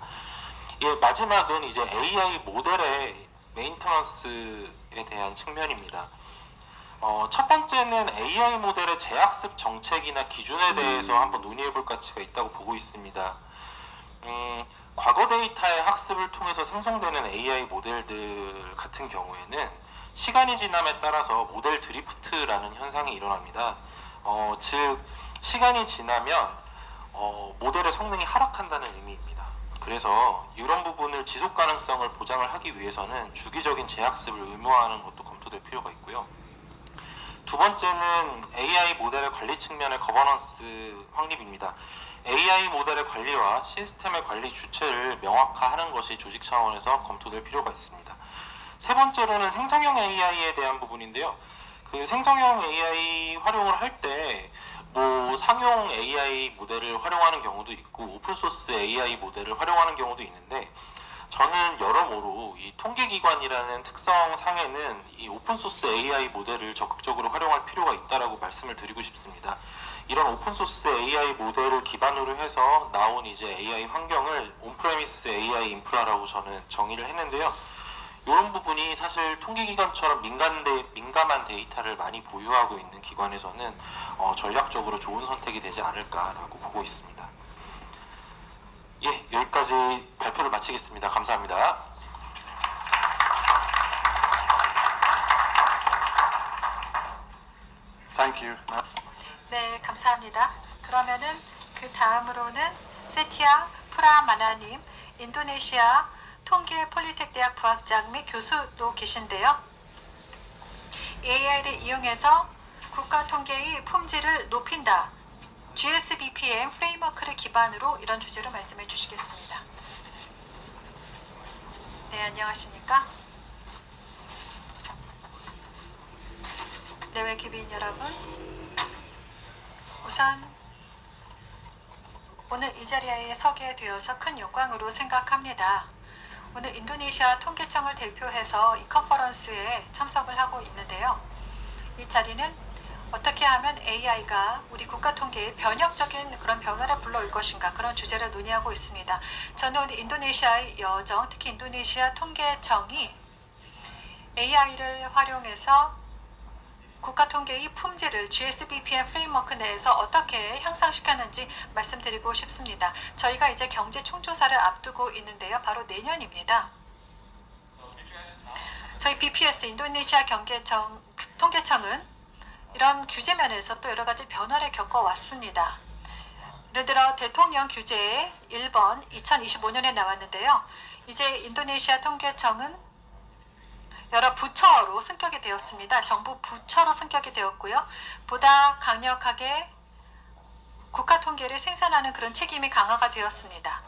[SPEAKER 2] 예, 마지막은 이제 AI 모델의 메인터넌스에 대한 측면입니다. 첫 번째는 AI 모델의 재학습 정책이나 기준에 대해서 한번 논의해볼 가치가 있다고 보고 있습니다. 과거 데이터의 학습을 통해서 생성되는 AI 모델들 같은 경우에는 시간이 지남에 따라서 모델 드리프트라는 현상이 일어납니다. 즉 시간이 지나면 모델의 성능이 하락한다는 의미입니다. 그래서 이런 부분을 지속 가능성을 보장을 하기 위해서는 주기적인 재학습을 의무화하는 것도 검토될 필요가 있고요. 두 번째는 AI 모델의 관리 측면의 거버넌스 확립입니다. AI 모델의 관리와 시스템의 관리 주체를 명확화하는 것이 조직 차원에서 검토될 필요가 있습니다. 세 번째로는 생성형 AI에 대한 부분인데요. 그 생성형 AI 활용을 할 때 상용 AI 모델을 활용하는 경우도 있고 오픈소스 AI 모델을 활용하는 경우도 있는데 저는 여러모로 이 통계기관이라는 특성 상에는 이 오픈소스 AI 모델을 적극적으로 활용할 필요가 있다라고 말씀을 드리고 싶습니다. 이런 오픈소스 AI 모델을 기반으로 해서 나온 이제 AI 환경을 온프레미스 AI 인프라라고 저는 정의를 했는데요. 이런 부분이 사실 통계기관처럼 민감한 데이터를 많이 보유하고 있는 기관에서는 전략적으로 좋은 선택이 되지 않을까라고 보고 있습니다. 예, 여기까지 발표를 마치겠습니다. 감사합니다.
[SPEAKER 4] Thank you.
[SPEAKER 3] 네, 감사합니다. 그러면은 그 다음으로는 세티아 프라마나님, 인도네시아 통계 폴리텍 대학 부학장 및 교수도 계신데요. AI를 이용해서 국가 통계의 품질을 높인다. GSBPM 프레임워크를 기반으로 이런 주제로 말씀해 주시겠습니다. 네, 안녕하십니까? 내외 귀빈 여러분, 우선 오늘 이 자리에 서게 되어서 큰 영광으로 생각합니다. 오늘 인도네시아 통계청을 대표해서 이 컨퍼런스에 참석을 하고 있는데요. 이 자리는 어떻게 하면 AI가 우리 국가 통계에 변혁적인 그런 변화를 불러올 것인가, 그런 주제를 논의하고 있습니다. 저는 오늘 인도네시아의 여정, 특히 인도네시아 통계청이 AI를 활용해서 국가 통계의 품질을 GSBPM 프레임워크 내에서 어떻게 향상시켰는지 말씀드리고 싶습니다. 저희가 이제 경제 총조사를 앞두고 있는데요. 바로 내년입니다. 저희 BPS 인도네시아 통계청은 이런 규제 면에서 또 여러 가지 변화를 겪어왔습니다. 예를 들어 대통령 규제 1번 2025년에 나왔는데요. 이제 인도네시아 통계청은 여러 부처로 승격이 되었습니다. 정부 부처로 승격이 되었고요. 보다 강력하게 국가 통계를 생산하는 그런 책임이 강화가 되었습니다.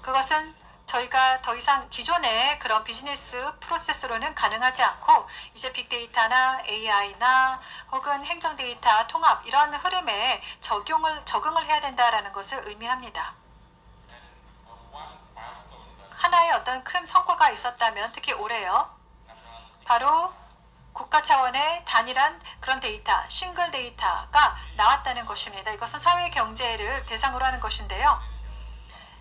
[SPEAKER 3] 그것은 저희가 더 이상 기존의 그런 비즈니스 프로세스로는 가능하지 않고 이제 빅데이터나 AI나 혹은 행정 데이터 통합 이런 흐름에 적응을 해야 된다라는 것을 의미합니다. 하나의 어떤 큰 성과가 있었다면 특히 올해요. 바로 국가 차원의 단일한 그런 데이터, 싱글 데이터가 나왔다는 것입니다. 이것은 사회 경제를 대상으로 하는 것인데요.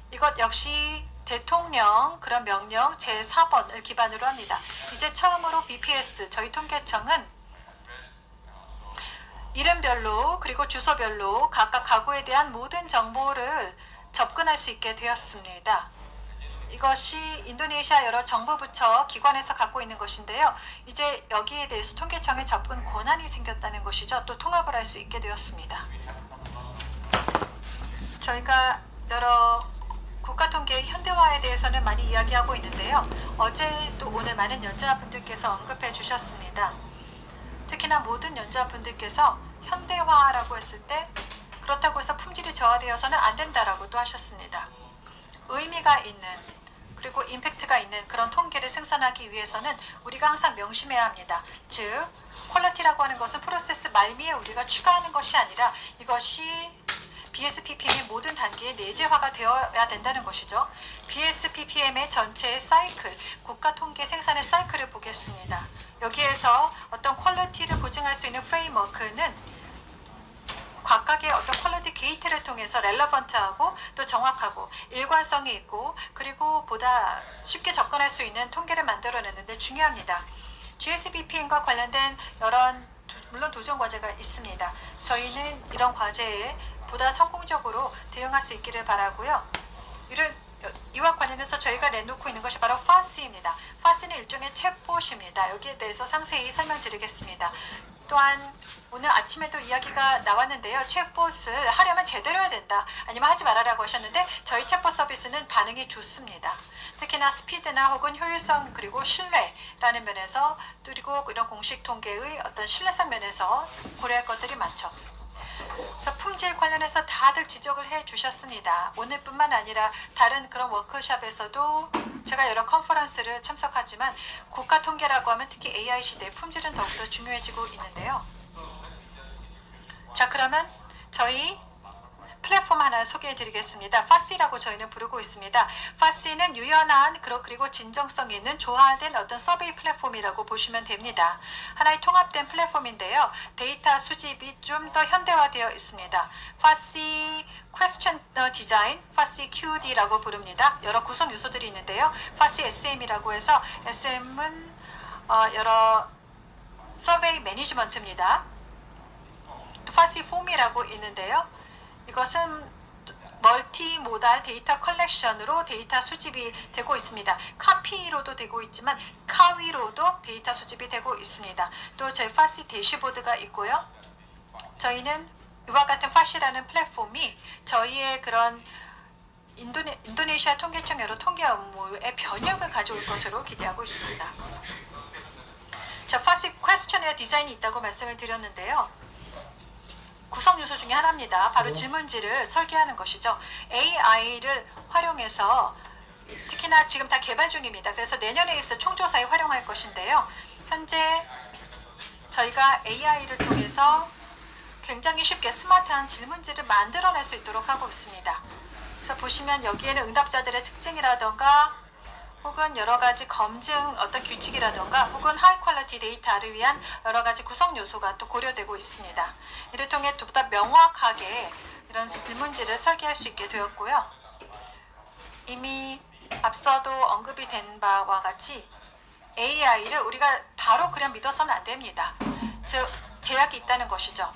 [SPEAKER 3] 이것 역시 대통령 그런 명령 제4번을 기반으로 합니다. 이제 처음으로 BPS 저희 통계청은 이름별로 그리고 주소별로 각각 가구에 대한 모든 정보를 접근할 수 있게 되었습니다. 이것이 인도네시아 여러 정부 부처 기관에서 갖고 있는 것인데요. 이제 여기에 대해서 통계청에 접근 권한이 생겼다는 것이죠. 또 통합을 할 수 있게 되었습니다. 저희가 여러 국가통계의 현대화에 대해서는 많이 이야기하고 있는데요. 어제 또 오늘 많은 연자분들께서 언급해 주셨습니다. 특히나 모든 연자분들께서 현대화라고 했을 때 그렇다고 해서 품질이 저하되어서는 안 된다라고 또 하셨습니다. 의미가 있는 그리고 임팩트가 있는 그런 통계를 생산하기 위해서는 우리가 항상 명심해야 합니다. 즉, 퀄리티라고 하는 것은 프로세스 말미에 우리가 추가하는 것이 아니라 이것이 BSPPM의 모든 단계에 내재화가 되어야 된다는 것이죠. BSPPM의 전체의 사이클, 국가 통계 생산의 사이클을 보겠습니다. 여기에서 어떤 퀄리티를 보증할 수 있는 프레임워크는 각각의 어떤 퀄리티 게이트를 통해서 렐러번트하고 또 정확하고 일관성이 있고 그리고 보다 쉽게 접근할 수 있는 통계를 만들어내는데 중요합니다. GSBPM과 관련된 여러 물론 도전 과제가 있습니다. 저희는 이런 과제에 보다 성공적으로 대응할 수 있기를 바라고요. 이와 관련해서 저희가 내놓고 있는 것이 바로 FASI입니다. FASI는 일종의 챗봇입니다. 여기에 대해서 상세히 설명드리겠습니다. 또한 오늘 아침에도 이야기가 나왔는데요. 챗봇을 하려면 제대로 해야 된다. 아니면 하지 말아라고 하셨는데 저희 챗봇 서비스는 반응이 좋습니다. 특히나 스피드나 혹은 효율성 그리고 신뢰라는 면에서 그리고 이런 공식 통계의 어떤 신뢰성 면에서 고려할 것들이 많죠. 그래서 품질 관련해서 다들 지적을 해 주셨습니다. 오늘뿐만 아니라 다른 그런 워크숍에서도 제가 여러 컨퍼런스를 참석하지만 국가 통계라고 하면 특히 AI 시대의 품질은 더욱더 중요해지고 있는데요. 자, 그러면 저희 플랫폼 하나 소개해 드리겠습니다. FASI라고 저희는 부르고 있습니다. FASI는 유연한 그리고 진정성 있는 조화된 어떤 서베이 플랫폼이라고 보시면 됩니다. 하나의 통합된 플랫폼인데요. 데이터 수집이 좀 더 현대화되어 있습니다. FASI Question Design, FASI QD라고 부릅니다. 여러 구성 요소들이 있는데요. FASI SM이라고 해서 SM은 여러 서베이 매니지먼트입니다. 또 FASI 폼이라고 있는데요. 이것은 멀티모달 데이터 컬렉션으로 데이터 수집이 되고 있습니다. 카피로도 되고 있지만 카위로도 데이터 수집이 되고 있습니다. 또 저희 FASI 대시보드가 있고요. 저희는 이와 같은 FASI라는 플랫폼이 저희의 그런 인도네시아 통계청 여러 통계 업무의 변형을 가져올 것으로 기대하고 있습니다. 자, FASI 퀘스천웨어 디자인이 있다고 말씀을 드렸는데요. 구성 요소 중에 하나입니다. 바로 질문지를 설계하는 것이죠. AI를 활용해서 특히나 지금 다 개발 중입니다. 그래서 내년에 있을 총조사에 활용할 것인데요. 현재 저희가 AI를 통해서 굉장히 쉽게 스마트한 질문지를 만들어낼 수 있도록 하고 있습니다. 그래서 보시면 여기에는 응답자들의 특징이라던가 혹은 여러 가지 검증 어떤 규칙이라던가 혹은 하이 퀄리티 데이터를 위한 여러 가지 구성 요소가 또 고려되고 있습니다. 이를 통해 보다 명확하게 이런 질문지를 설계할 수 있게 되었고요. 이미 앞서도 언급이 된 바와 같이 AI를 우리가 바로 그냥 믿어서는 안 됩니다. 즉 제약이 있다는 것이죠.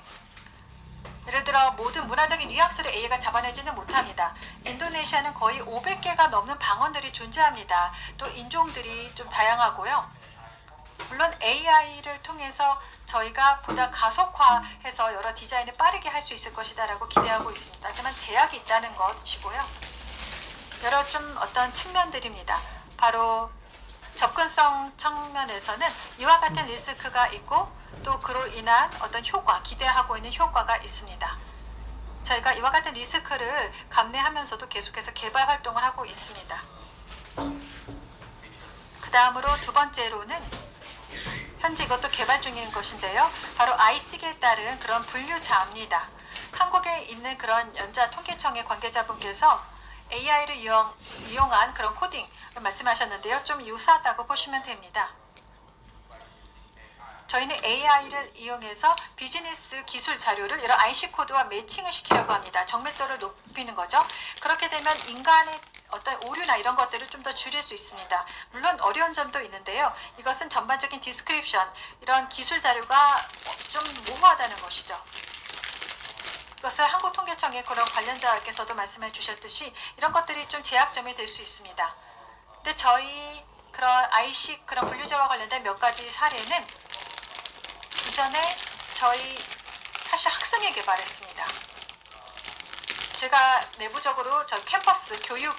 [SPEAKER 3] 예를 들어 모든 문화적인 뉘앙스를 AI가 잡아내지는 못합니다. 인도네시아는 거의 500개가 넘는 방언들이 존재합니다. 또 인종들이 좀 다양하고요. 물론 AI를 통해서 저희가 보다 가속화해서 여러 디자인을 빠르게 할 수 있을 것이다 라고 기대하고 있습니다. 하지만 제약이 있다는 것이고요. 여러 좀 어떤 측면들입니다. 바로 접근성 측면에서는 이와 같은 리스크가 있고 또 그로 인한 어떤 효과, 기대하고 있는 효과가 있습니다. 저희가 이와 같은 리스크를 감내하면서도 계속해서 개발 활동을 하고 있습니다. 그 다음으로 두 번째로는 현재 이것도 개발 중인 것인데요. 바로 IC에 따른 그런 분류자입니다. 한국에 있는 그런 연자 통계청의 관계자분께서 AI를 이용한 그런 코딩 말씀하셨는데요. 좀 유사하다고 보시면 됩니다. 저희는 AI를 이용해서 비즈니스 기술 자료를 이런 IC 코드와 매칭을 시키려고 합니다. 정밀도를 높이는 거죠. 그렇게 되면 인간의 어떤 오류나 이런 것들을 좀 더 줄일 수 있습니다. 물론 어려운 점도 있는데요. 이것은 전반적인 디스크립션, 이런 기술 자료가 좀 모호하다는 것이죠. 그것을 한국통계청의 그런 관련자께서도 말씀해 주셨듯이 이런 것들이 좀 제약점이 될 수 있습니다. 근데 저희 그런 IC 그런 분류제와 관련된 몇 가지 사례는 이전에 저희 사실 학생에 개발했습니다. 제가 내부적으로 저 캠퍼스 교육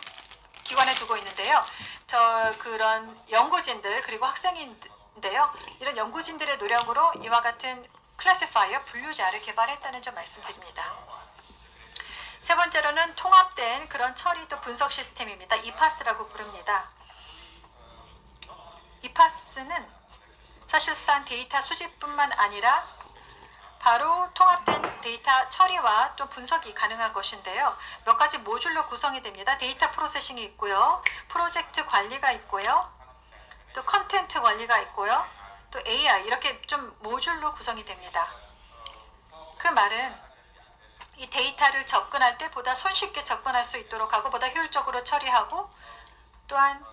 [SPEAKER 3] 기관에 두고 있는데요. 저 그런 연구진들 그리고 학생인데요. 이런 연구진들의 노력으로 이와 같은 클래시파이어 분류자를 개발했다는 점 말씀드립니다. 세 번째로는 통합된 그런 처리 또 분석 시스템입니다. 이파스라고 부릅니다. 이파스는 사실상 데이터 수집뿐만 아니라 바로 통합된 데이터 처리와 또 분석이 가능한 것인데요. 몇 가지 모듈로 구성이 됩니다. 데이터 프로세싱이 있고요. 프로젝트 관리가 있고요. 또 컨텐트 관리가 있고요. 또 AI 이렇게 좀 모듈로 구성이 됩니다. 그 말은 이 데이터를 접근할 때 보다 손쉽게 접근할 수 있도록 하고 보다 효율적으로 처리하고 또한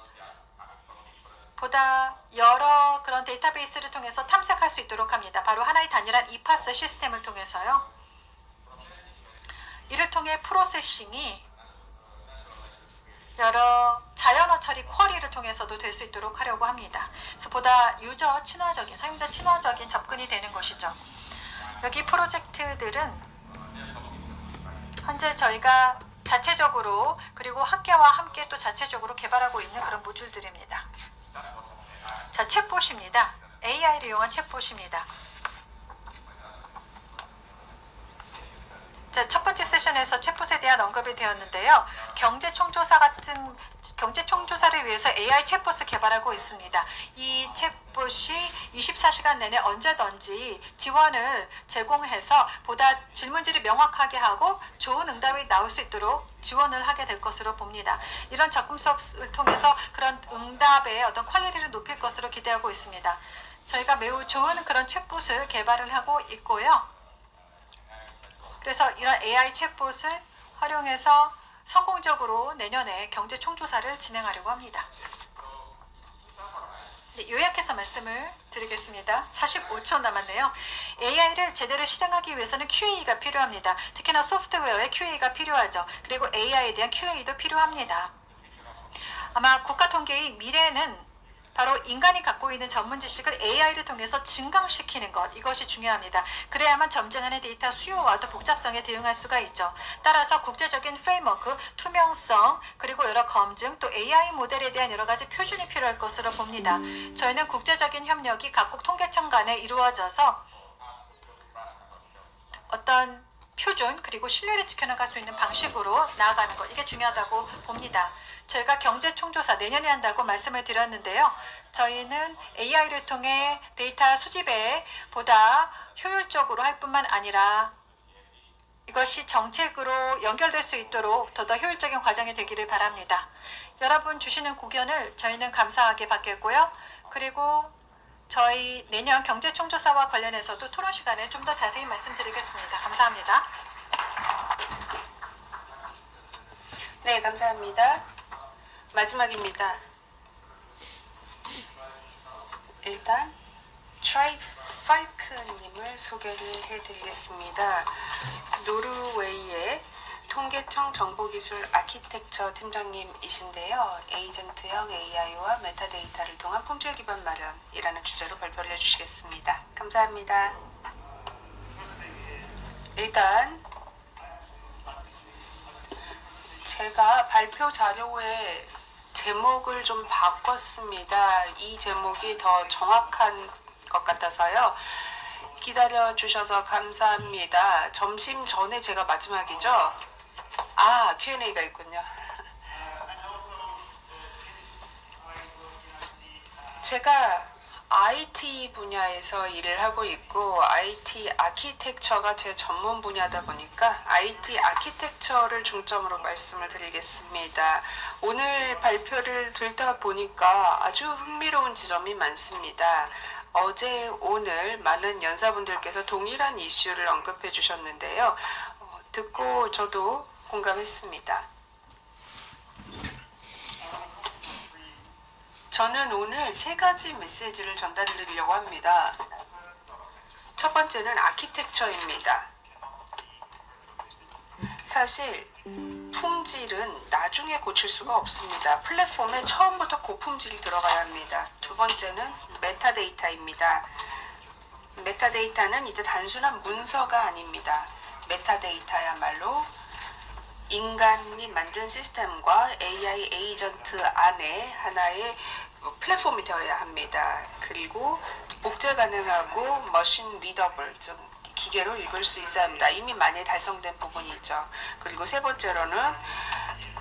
[SPEAKER 3] 보다 여러 그런 데이터베이스를 통해서 탐색할 수 있도록 합니다. 바로 하나의 단일한 이파스 시스템을 통해서요. 이를 통해 프로세싱이 여러 자연어 처리 쿼리를 통해서도 될 수 있도록 하려고 합니다. 그래서 보다 유저 친화적인, 사용자 친화적인 접근이 되는 것이죠. 여기 프로젝트들은 현재 저희가 자체적으로 그리고 학계와 함께 또 자체적으로 개발하고 있는 그런 모듈들입니다. 자, 챗봇입니다. AI를 이용한 챗봇입니다. 자, 첫 번째 세션에서 챗봇에 대한 언급이 되었는데요. 경제총조사를 위해서 AI 챗봇을 개발하고 있습니다. 이 챗봇이 24시간 내내 언제든지 지원을 제공해서 보다 질문지를 명확하게 하고 좋은 응답이 나올 수 있도록 지원을 하게 될 것으로 봅니다. 이런 접근법을 통해서 그런 응답의 어떤 퀄리티를 높일 것으로 기대하고 있습니다. 저희가 매우 좋은 그런 챗봇을 개발을 하고 있고요. 그래서 이런 AI 챗봇을 활용해서 성공적으로 내년에 경제 총조사를 진행하려고 합니다. 네, 요약해서 말씀을 드리겠습니다. 45초 남았네요. AI를 제대로 실행하기 위해서는 QA가 필요합니다. 특히나 소프트웨어에 QA가 필요하죠. 그리고 AI에 대한 QA도 필요합니다. 아마 국가통계의 미래는 바로 인간이 갖고 있는 전문 지식을 AI를 통해서 증강시키는 것, 이것이 중요합니다. 그래야만 점증하는 데이터 수요와 또 복잡성에 대응할 수가 있죠. 따라서 국제적인 프레임워크, 투명성, 그리고 여러 검증, 또 AI 모델에 대한 여러 가지 표준이 필요할 것으로 봅니다. 저희는 국제적인 협력이 각국 통계청 간에 이루어져서 어떤 표준 그리고 신뢰를 지켜나갈 수 있는 방식으로 나아가는 것, 이게 중요하다고 봅니다. 저희가 경제총조사 내년에 한다고 말씀을 드렸는데요. 저희는 AI를 통해 데이터 수집에 보다 효율적으로 할 뿐만 아니라 이것이 정책으로 연결될 수 있도록 더더 효율적인 과정이 되기를 바랍니다. 여러분 주시는 고견을 저희는 감사하게 받겠고요. 그리고 저희 내년 경제총조사와 관련해서도 토론 시간에 좀 더 자세히 말씀드리겠습니다. 감사합니다.
[SPEAKER 1] 네, 감사합니다. 마지막입니다. 일단 트라이브 팔크님을 소개를 해드리겠습니다. 노르웨이의 통계청 정보기술 아키텍처 팀장님이신데요. 에이전트형 AI와 메타데이터를 통한 품질 기반 마련이라는 주제로 발표를 해주시겠습니다. 감사합니다. 일단 제가 발표 자료의 제목을 좀 바꿨습니다. 이 제목이 더 정확한 것 같아서요. 기다려 주셔서 감사합니다. 점심 전에 제가 마지막이죠? Q&A가 있군요. 제가 IT 분야에서 일을 하고 있고 IT 아키텍처가 제 전문 분야다 보니까 IT 아키텍처를 중점으로 말씀을 드리겠습니다. 오늘 발표를 듣다 보니까 아주 흥미로운 지점이 많습니다. 어제 오늘 많은 연사분들께서 동일한 이슈를 언급해 주셨는데요. 듣고 저도 공감했습니다. 저는 오늘 세 가지 메시지를 전달해 드리려고 합니다. 첫 번째는 아키텍처입니다. 사실 품질은 나중에 고칠 수가 없습니다. 플랫폼에 처음부터 고품질이 들어가야 합니다. 두 번째는 메타데이터입니다. 메타데이터는 이제 단순한 문서가 아닙니다. 메타데이터야말로 인간이 만든 시스템과 AI 에이전트 안에 하나의 플랫폼이 되어야 합니다. 그리고 복제 가능하고 머신 리더블, 좀 기계로 읽을 수 있어야 합니다. 이미 많이 달성된 부분이죠. 그리고 세 번째로는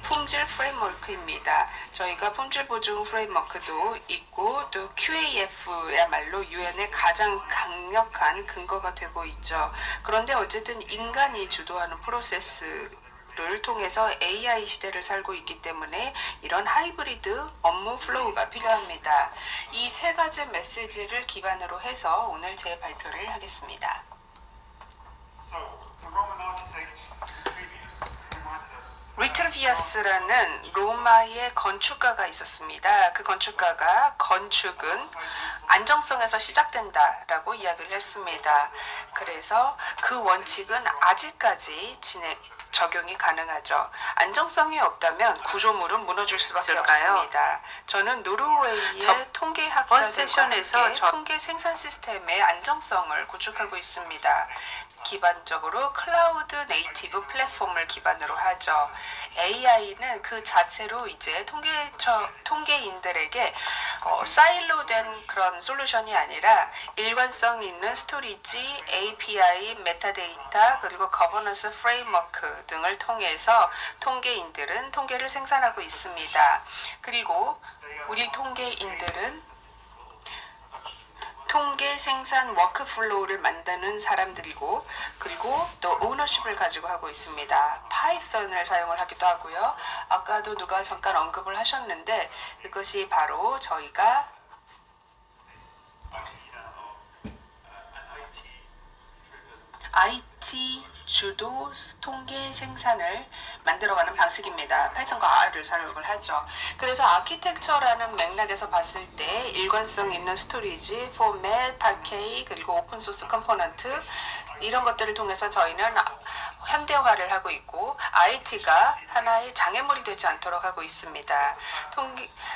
[SPEAKER 1] 품질 프레임워크입니다. 저희가 품질 보증 프레임워크도 있고 또 QAF야말로 유엔의 가장 강력한 근거가 되고 있죠. 그런데 어쨌든 인간이 주도하는 프로세스를 통해서 AI 시대를 살고 있기 때문에 이런 하이브리드 업무 플로우가 필요합니다. 이 세 가지 메시지를 기반으로 해서 오늘 제 발표를 하겠습니다. 리트비어스라는 로마의 건축가가 있었습니다. 그 건축가가 건축은 안정성에서 시작된다라고 이야기를 했습니다. 그래서 그 원칙은 아직까지 적용이 가능하죠. 안정성이 없다면 구조물은 무너질 수밖에 없습니다. 저는 노르웨이의 통계학자들과 세션에서 통계 생산 시스템의 안정성을 구축하고 있습니다. 기반적으로 클라우드 네이티브 플랫폼을 기반으로 하죠. AI는 그 자체로 이제 통계인들에게 사일로된 그런 솔루션이 아니라 일관성 있는 스토리지, API, 메타데이터, 그리고 거버넌스 프레임워크 등을 통해서 통계인들은 통계를 생산하고 있습니다. 그리고 우리 통계인들은 통계 생산 워크플로우를 만드는 사람들이고 그리고 또 오너십을 가지고 하고 있습니다. 파이썬을 사용을 하기도 하고요. 아까도 누가 잠깐 언급을 하셨는데 그것이 바로 저희가 IT 주도 통계 생산을 만들어가는 방식입니다. 파이썬과 R을 사용을 하죠. 그래서 아키텍처라는 맥락에서 봤을 때 일관성 있는 스토리지, 포맷, 파케이, 그리고 오픈소스 컴포넌트 이런 것들을 통해서 저희는 현대화를 하고 있고 IT가 하나의 장애물이 되지 않도록 하고 있습니다.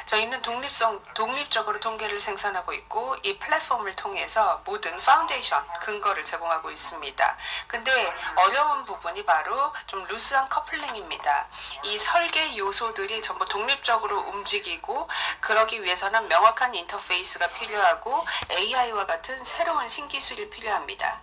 [SPEAKER 1] 저희는 독립적으로 통계를 생산하고 있고 이 플랫폼을 통해서 모든 파운데이션, 근거를 제공하고 있습니다. 근데 어려운 부분이 바로 좀 루스한 커플링입니다. 이 설계 요소들이 전부 독립적으로 움직이고 그러기 위해서는 명확한 인터페이스가 필요하고 AI와 같은 새로운 신기술이 필요합니다.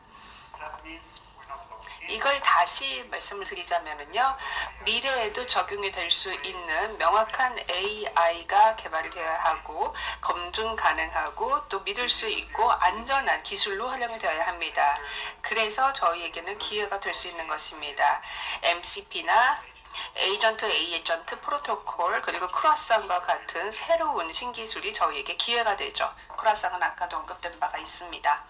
[SPEAKER 1] 이걸 다시 말씀을 드리자면요. 미래에도 적용이 될 수 있는 명확한 AI가 개발이 되어야 하고 검증 가능하고 또 믿을 수 있고 안전한 기술로 활용이 되어야 합니다. 그래서 저희에게는 기회가 될 수 있는 것입니다. MCP나 에이전트 프로토콜 그리고 크로아상과 같은 새로운 신기술이 저희에게 기회가 되죠. 크로아상은 아까도 언급된 바가 있습니다.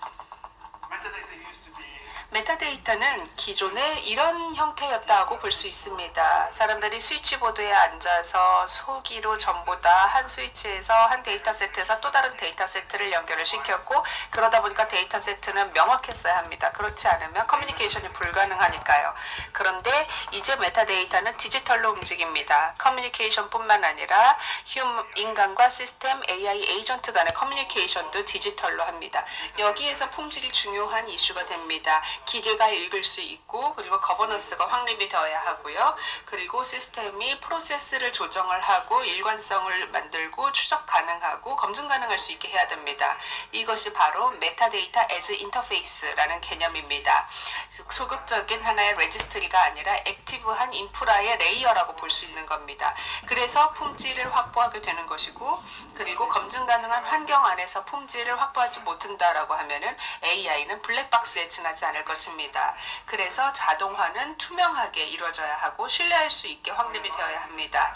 [SPEAKER 1] 메타데이터는 기존에 이런 형태였다고 볼 수 있습니다. 사람들이 스위치보드에 앉아서 소기로 전부 다 한 스위치에서 한 데이터 세트에서 또 다른 데이터 세트를 연결을 시켰고 그러다 보니까 데이터 세트는 명확했어야 합니다. 그렇지 않으면 커뮤니케이션이 불가능하니까요. 그런데 이제 메타데이터는 디지털로 움직입니다. 커뮤니케이션뿐만 아니라 인간과 시스템, AI 에이전트 간의 커뮤니케이션도 디지털로 합니다. 여기에서 품질이 중요한 이슈가 됩니다. 기계가 읽을 수 있고 그리고 거버넌스가 확립이 되어야 하고요. 그리고 시스템이 프로세스를 조정을 하고 일관성을 만들고 추적 가능하고 검증 가능할 수 있게 해야 됩니다. 이것이 바로 메타데이터 as 인터페이스라는 개념입니다. 소극적인 하나의 레지스트리가 아니라 액티브한 인프라의 레이어라고 볼 수 있는 겁니다. 그래서 품질을 확보하게 되는 것이고 그리고 검증 가능한 환경 안에서 품질을 확보하지 못한다라고 하면은 AI는 블랙박스에 지나지 않을 것입니다. 그래서 자동화는 투명하게 이루어져야 하고 신뢰할 수 있게 확립이 되어야 합니다.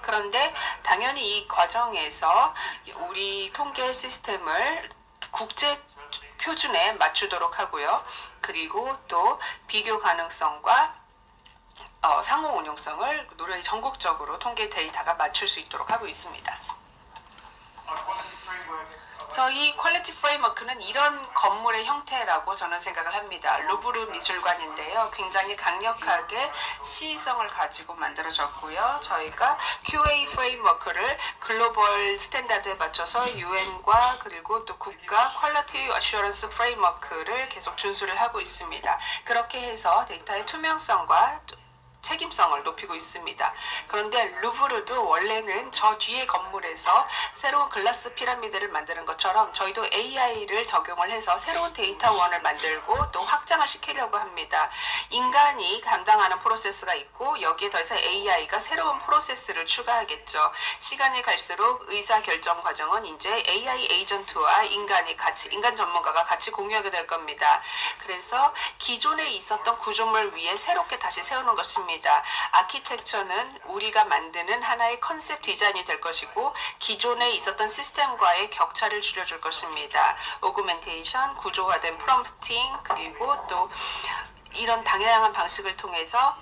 [SPEAKER 1] 그런데 당연히 이 과정에서 우리 통계 시스템을 국제 표준에 맞추도록 하고요. 그리고 또 비교 가능성과 상호 운용성을 노력이 전국적으로 통계 데이터가 맞출 수 있도록 하고 있습니다. 저희 퀄리티 프레임워크는 이런 건물의 형태라고 저는 생각을 합니다. 루브르 미술관인데요. 굉장히 강력하게 시의성을 가지고 만들어졌고요. 저희가 QA 프레임워크를 글로벌 스탠다드에 맞춰서 UN과 그리고 또 국가 퀄리티 어슈런스 프레임워크를 계속 준수를 하고 있습니다. 그렇게 해서 데이터의 투명성과 책임성을 높이고 있습니다. 그런데 루브르도 원래는 저 뒤에 건물에서 새로운 글라스 피라미드를 만드는 것처럼 저희도 AI를 적용을 해서 새로운 데이터원을 만들고 또 확장을 시키려고 합니다. 인간이 담당하는 프로세스가 있고 여기에 더해서 AI가 새로운 프로세스를 추가하겠죠. 시간이 갈수록 의사결정 과정은 이제 AI 에이전트와 인간 전문가가 같이 공유하게 될 겁니다. 그래서 기존에 있었던 구조물 위에 새롭게 다시 세우는 것입니다. 아키텍처는 우리가 만드는 하나의 컨셉 디자인이 될 것이고 기존에 있었던 시스템과의 격차를 줄여줄 것입니다. 오그멘테이션, 구조화된 프롬프팅, 그리고 또 이런 다양한 방식을 통해서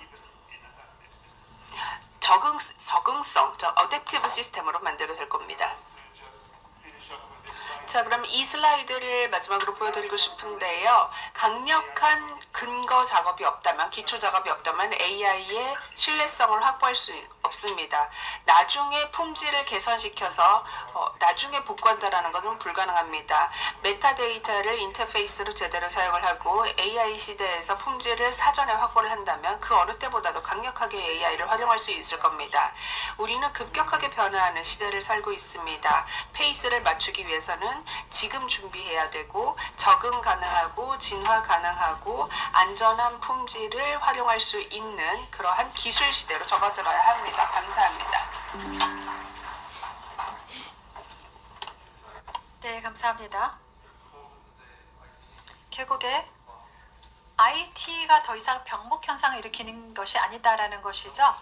[SPEAKER 1] 적응성, 어댑티브 시스템으로 만들게 될 겁니다. 자, 그럼 이 슬라이드를 마지막으로 보여드리고 싶은데요. 강력한 근거 작업이 없다면, 기초 작업이 없다면 AI의 신뢰성을 확보할 수 없습니다. 나중에 품질을 개선시켜서 나중에 복구한다라는 것은 불가능합니다. 메타데이터를 인터페이스로 제대로 사용을 하고 AI 시대에서 품질을 사전에 확보를 한다면 그 어느 때보다도 강력하게 AI를 활용할 수 있을 겁니다. 우리는 급격하게 변화하는 시대를 살고 있습니다. 페이스를 맞추기 위해서는 지금 준비해야 되고 적응 가능하고 진화 가능하고 안전한 품질을 활용할 수 있는 그러한 기술 시대로 접어들어야 합니다. 감사합니다.
[SPEAKER 3] 네, 감사합니다. 결국에 IT가 더 이상 병목 현상을 일으키는 것이 아니다라는 것이죠.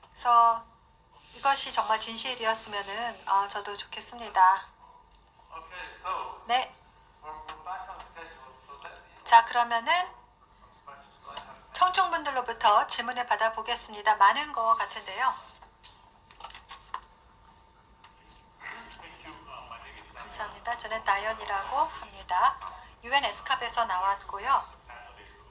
[SPEAKER 3] 그래서 이것이 정말 진실이었으면은 저도 좋겠습니다. 네. 자, 그러면은 청중분들로부터 질문을 받아보겠습니다. 많은 것 같은데요. 감사합니다. 저는 나연이라고 합니다. UN 에스캅에서 나왔고요.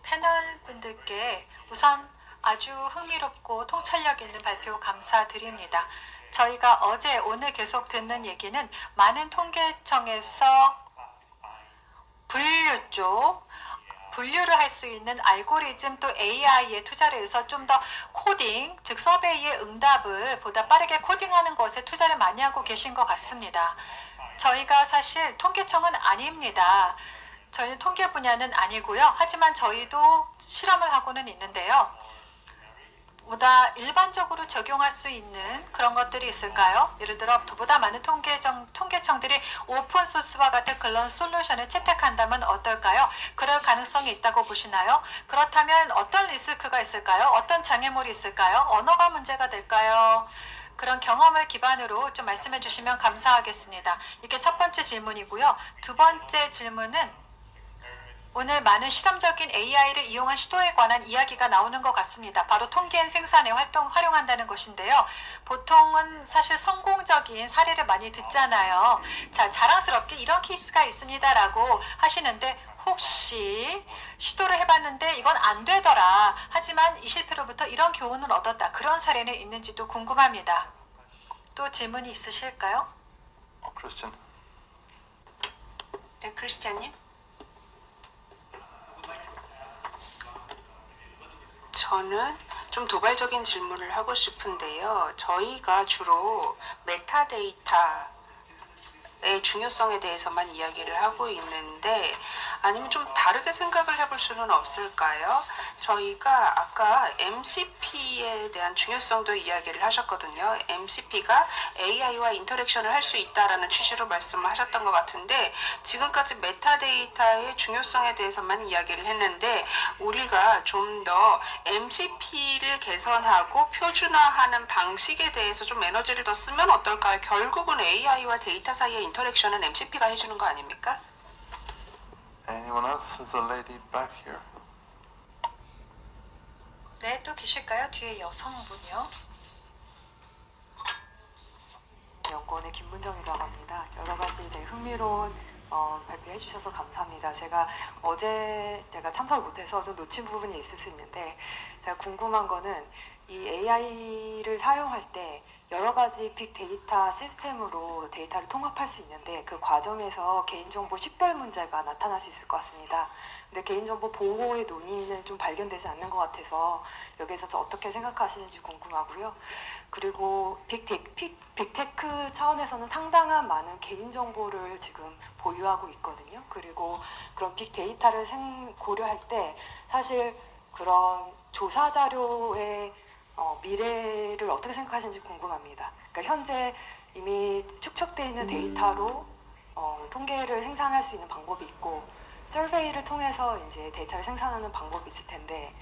[SPEAKER 3] 패널 분들께 우선 아주 흥미롭고 통찰력 있는 발표 감사드립니다. 저희가 어제 오늘 계속 듣는 얘기는 많은 통계청에서 분류를 할 수 있는 알고리즘 또 AI에 투자를 해서 좀 더 코딩, 즉 서베이의 응답을 보다 빠르게 코딩하는 것에 투자를 많이 하고 계신 것 같습니다. 저희가 사실 통계청은 아닙니다. 저희는 통계 분야는 아니고요. 하지만 저희도 실험을 하고는 있는데요. 보다 일반적으로 적용할 수 있는 그런 것들이 있을까요? 예를 들어 보다 많은 통계청들이 오픈소스와 같은 그런 솔루션을 채택한다면 어떨까요? 그럴 가능성이 있다고 보시나요? 그렇다면 어떤 리스크가 있을까요? 어떤 장애물이 있을까요? 언어가 문제가 될까요? 그런 경험을 기반으로 좀 말씀해 주시면 감사하겠습니다. 이게 첫 번째 질문이고요. 두 번째 질문은 오늘 많은 실험적인 AI를 이용한 시도에 관한 이야기가 나오는 것 같습니다. 바로 통계엔 생산에 활용한다는 것인데요. 보통은 사실 성공적인 사례를 많이 듣잖아요. 자, 자랑스럽게 이런 케이스가 있습니다라고 하시는데 혹시 시도를 해봤는데 이건 안 되더라. 하지만 이 실패로부터 이런 교훈을 얻었다. 그런 사례는 있는지도 궁금합니다. 또 질문이 있으실까요?
[SPEAKER 2] 크리스찬.
[SPEAKER 1] 네, 크리스티안님. 저는 좀 도발적인 질문을 하고 싶은데요. 저희가 주로 메타데이터의 중요성에 대해서만 이야기를 하고 있는데 아니면 좀 다르게 생각을 해볼 수는 없을까요? 저희가 아까 MCP에 대한 중요성도 이야기를 하셨거든요. MCP가 AI와 인터랙션을 할 수 있다라는 취지로 말씀을 하셨던 것 같은데 지금까지 메타데이터의 중요성에 대해서만 이야기를 했는데 우리가 좀 더 MCP를 개선하고 표준화하는 방식에 대해서 좀 에너지를 더 쓰면 어떨까요? 결국은 AI와 데이터 사이의 인터랙션은 MCP가 해주는 거 아닙니까?
[SPEAKER 4] Anyone else? There's a lady back here.
[SPEAKER 3] 네, 또 계실까요? 뒤에 여성분이요.
[SPEAKER 5] 연구원의 김문정이라고 합니다. 여러 가지 흥미로운 발표해 주셔서 감사합니다. 제가 어제 참석을 못해서 좀 놓친 부분이 있을 수 있는데 제가 궁금한 거는 이 AI를 사용할 때 여러 가지 빅데이터 시스템으로 데이터를 통합할 수 있는데 그 과정에서 개인정보 식별 문제가 나타날 수 있을 것 같습니다. 근데 개인정보 보호의 논의는 좀 발견되지 않는 것 같아서 여기에서 어떻게 생각하시는지 궁금하고요. 그리고 빅테크 차원에서는 상당한 많은 개인정보를 지금 보유하고 있거든요. 그리고 그런 빅데이터를 고려할 때 사실 그런 조사 자료의 미래를 어떻게 생각하시는지 궁금합니다. 그러니까 현재 이미 축적되어 있는 데이터로 통계를 생산할 수 있는 방법이 있고 서베이를 통해서 이제 데이터를 생산하는 방법이 있을 텐데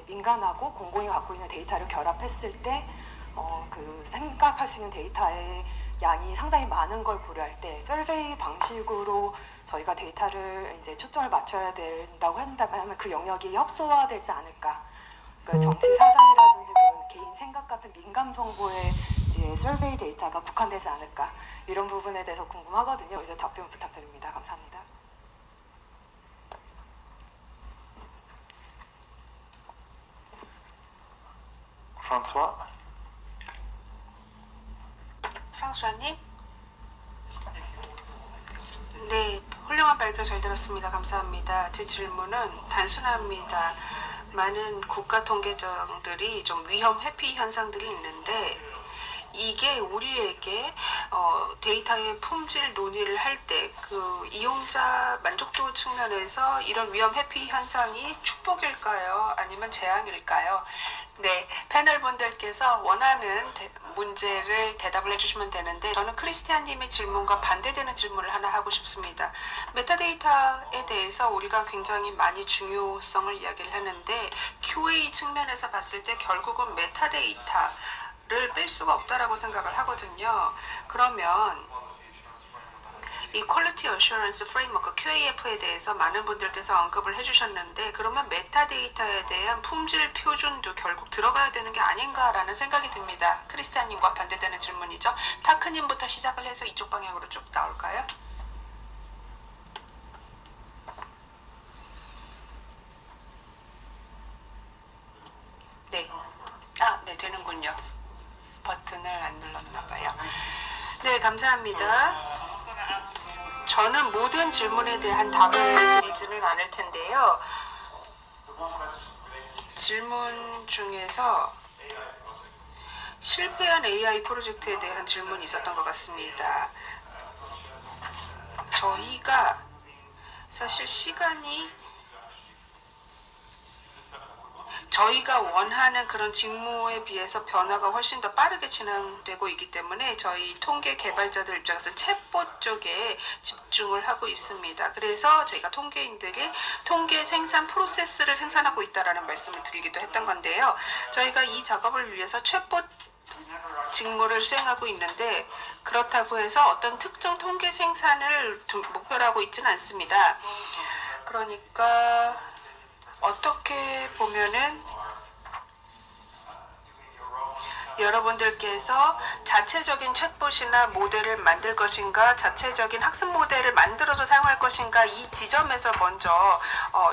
[SPEAKER 5] 민간하고 공공이 갖고 있는 데이터를 결합했을 때 그 생각할 수 있는 데이터의 양이 상당히 많은 걸 고려할 때 서베이 방식으로 저희가 데이터를 이제 초점을 맞춰야 된다고 한다면 그 영역이 협소화되지 않을까. 그러니까 정치 사상이라든지 그런 개인 생각 같은 민감 정보에 이제 서베이 데이터가 국한되지 않을까. 이런 부분에 대해서 궁금하거든요. 이제 답변 부탁드립니다. 감사합니다.
[SPEAKER 4] Francois?
[SPEAKER 1] 프랑스와님? 네, 훌륭한 발표 잘 들었습니다. 감사합니다. 제 질문은 단순합니다. 많은 국가 통계청들이 좀 위험 회피 현상들이 있는데 이게 우리에게 데이터의 품질 논의를 할 때 그 이용자 만족도 측면에서 이런 위험 회피 현상이 축복일까요? 아니면 재앙일까요? 네, 패널 분들께서 원하는 문제를 대답을 해주시면 되는데 저는 크리스티안님의 질문과 반대되는 질문을 하나 하고 싶습니다. 메타데이터에 대해서 우리가 굉장히 많이 중요성을 이야기를 하는데 QA 측면에서 봤을 때 결국은 메타데이터를 뺄 수가 없다라고 생각을 하거든요. 그러면 이 퀄리티 어슈런스 프레임워크 QAF에 대해서 많은 분들께서 언급을 해주셨는데 그러면 메타데이터에 대한 품질 표준도 결국 들어가야 되는 게 아닌가라는 생각이 듭니다. 크리스티안님과 반대되는 질문이죠. 타크님부터 시작을 해서 이쪽 방향으로 쭉 나올까요? 네. 네, 되는군요. 버튼을 안 눌렀나 봐요. 네, 감사합니다. 저는 모든 질문에 대한 답을 드리지는 않을 텐데요. 질문 중에서 실패한 AI 프로젝트에 대한 질문이 있었던 것 같습니다. 저희가 사실 저희가 원하는 그런 직무에 비해서 변화가 훨씬 더 빠르게 진행되고 있기 때문에 저희 통계 개발자들 입장에서 챗봇 쪽에 집중을 하고 있습니다. 그래서 저희가 통계인들이 통계 생산 프로세스를 생산하고 있다라는 말씀을 드리기도 했던 건데요. 저희가 이 작업을 위해서 챗봇 직무를 수행하고 있는데 그렇다고 해서 어떤 특정 통계 생산을 목표로 하고 있지는 않습니다. 그러니까 어떻게 보면은 여러분들께서 자체적인 챗봇이나 모델을 만들 것인가 자체적인 학습 모델을 만들어서 사용할 것인가 이 지점에서 먼저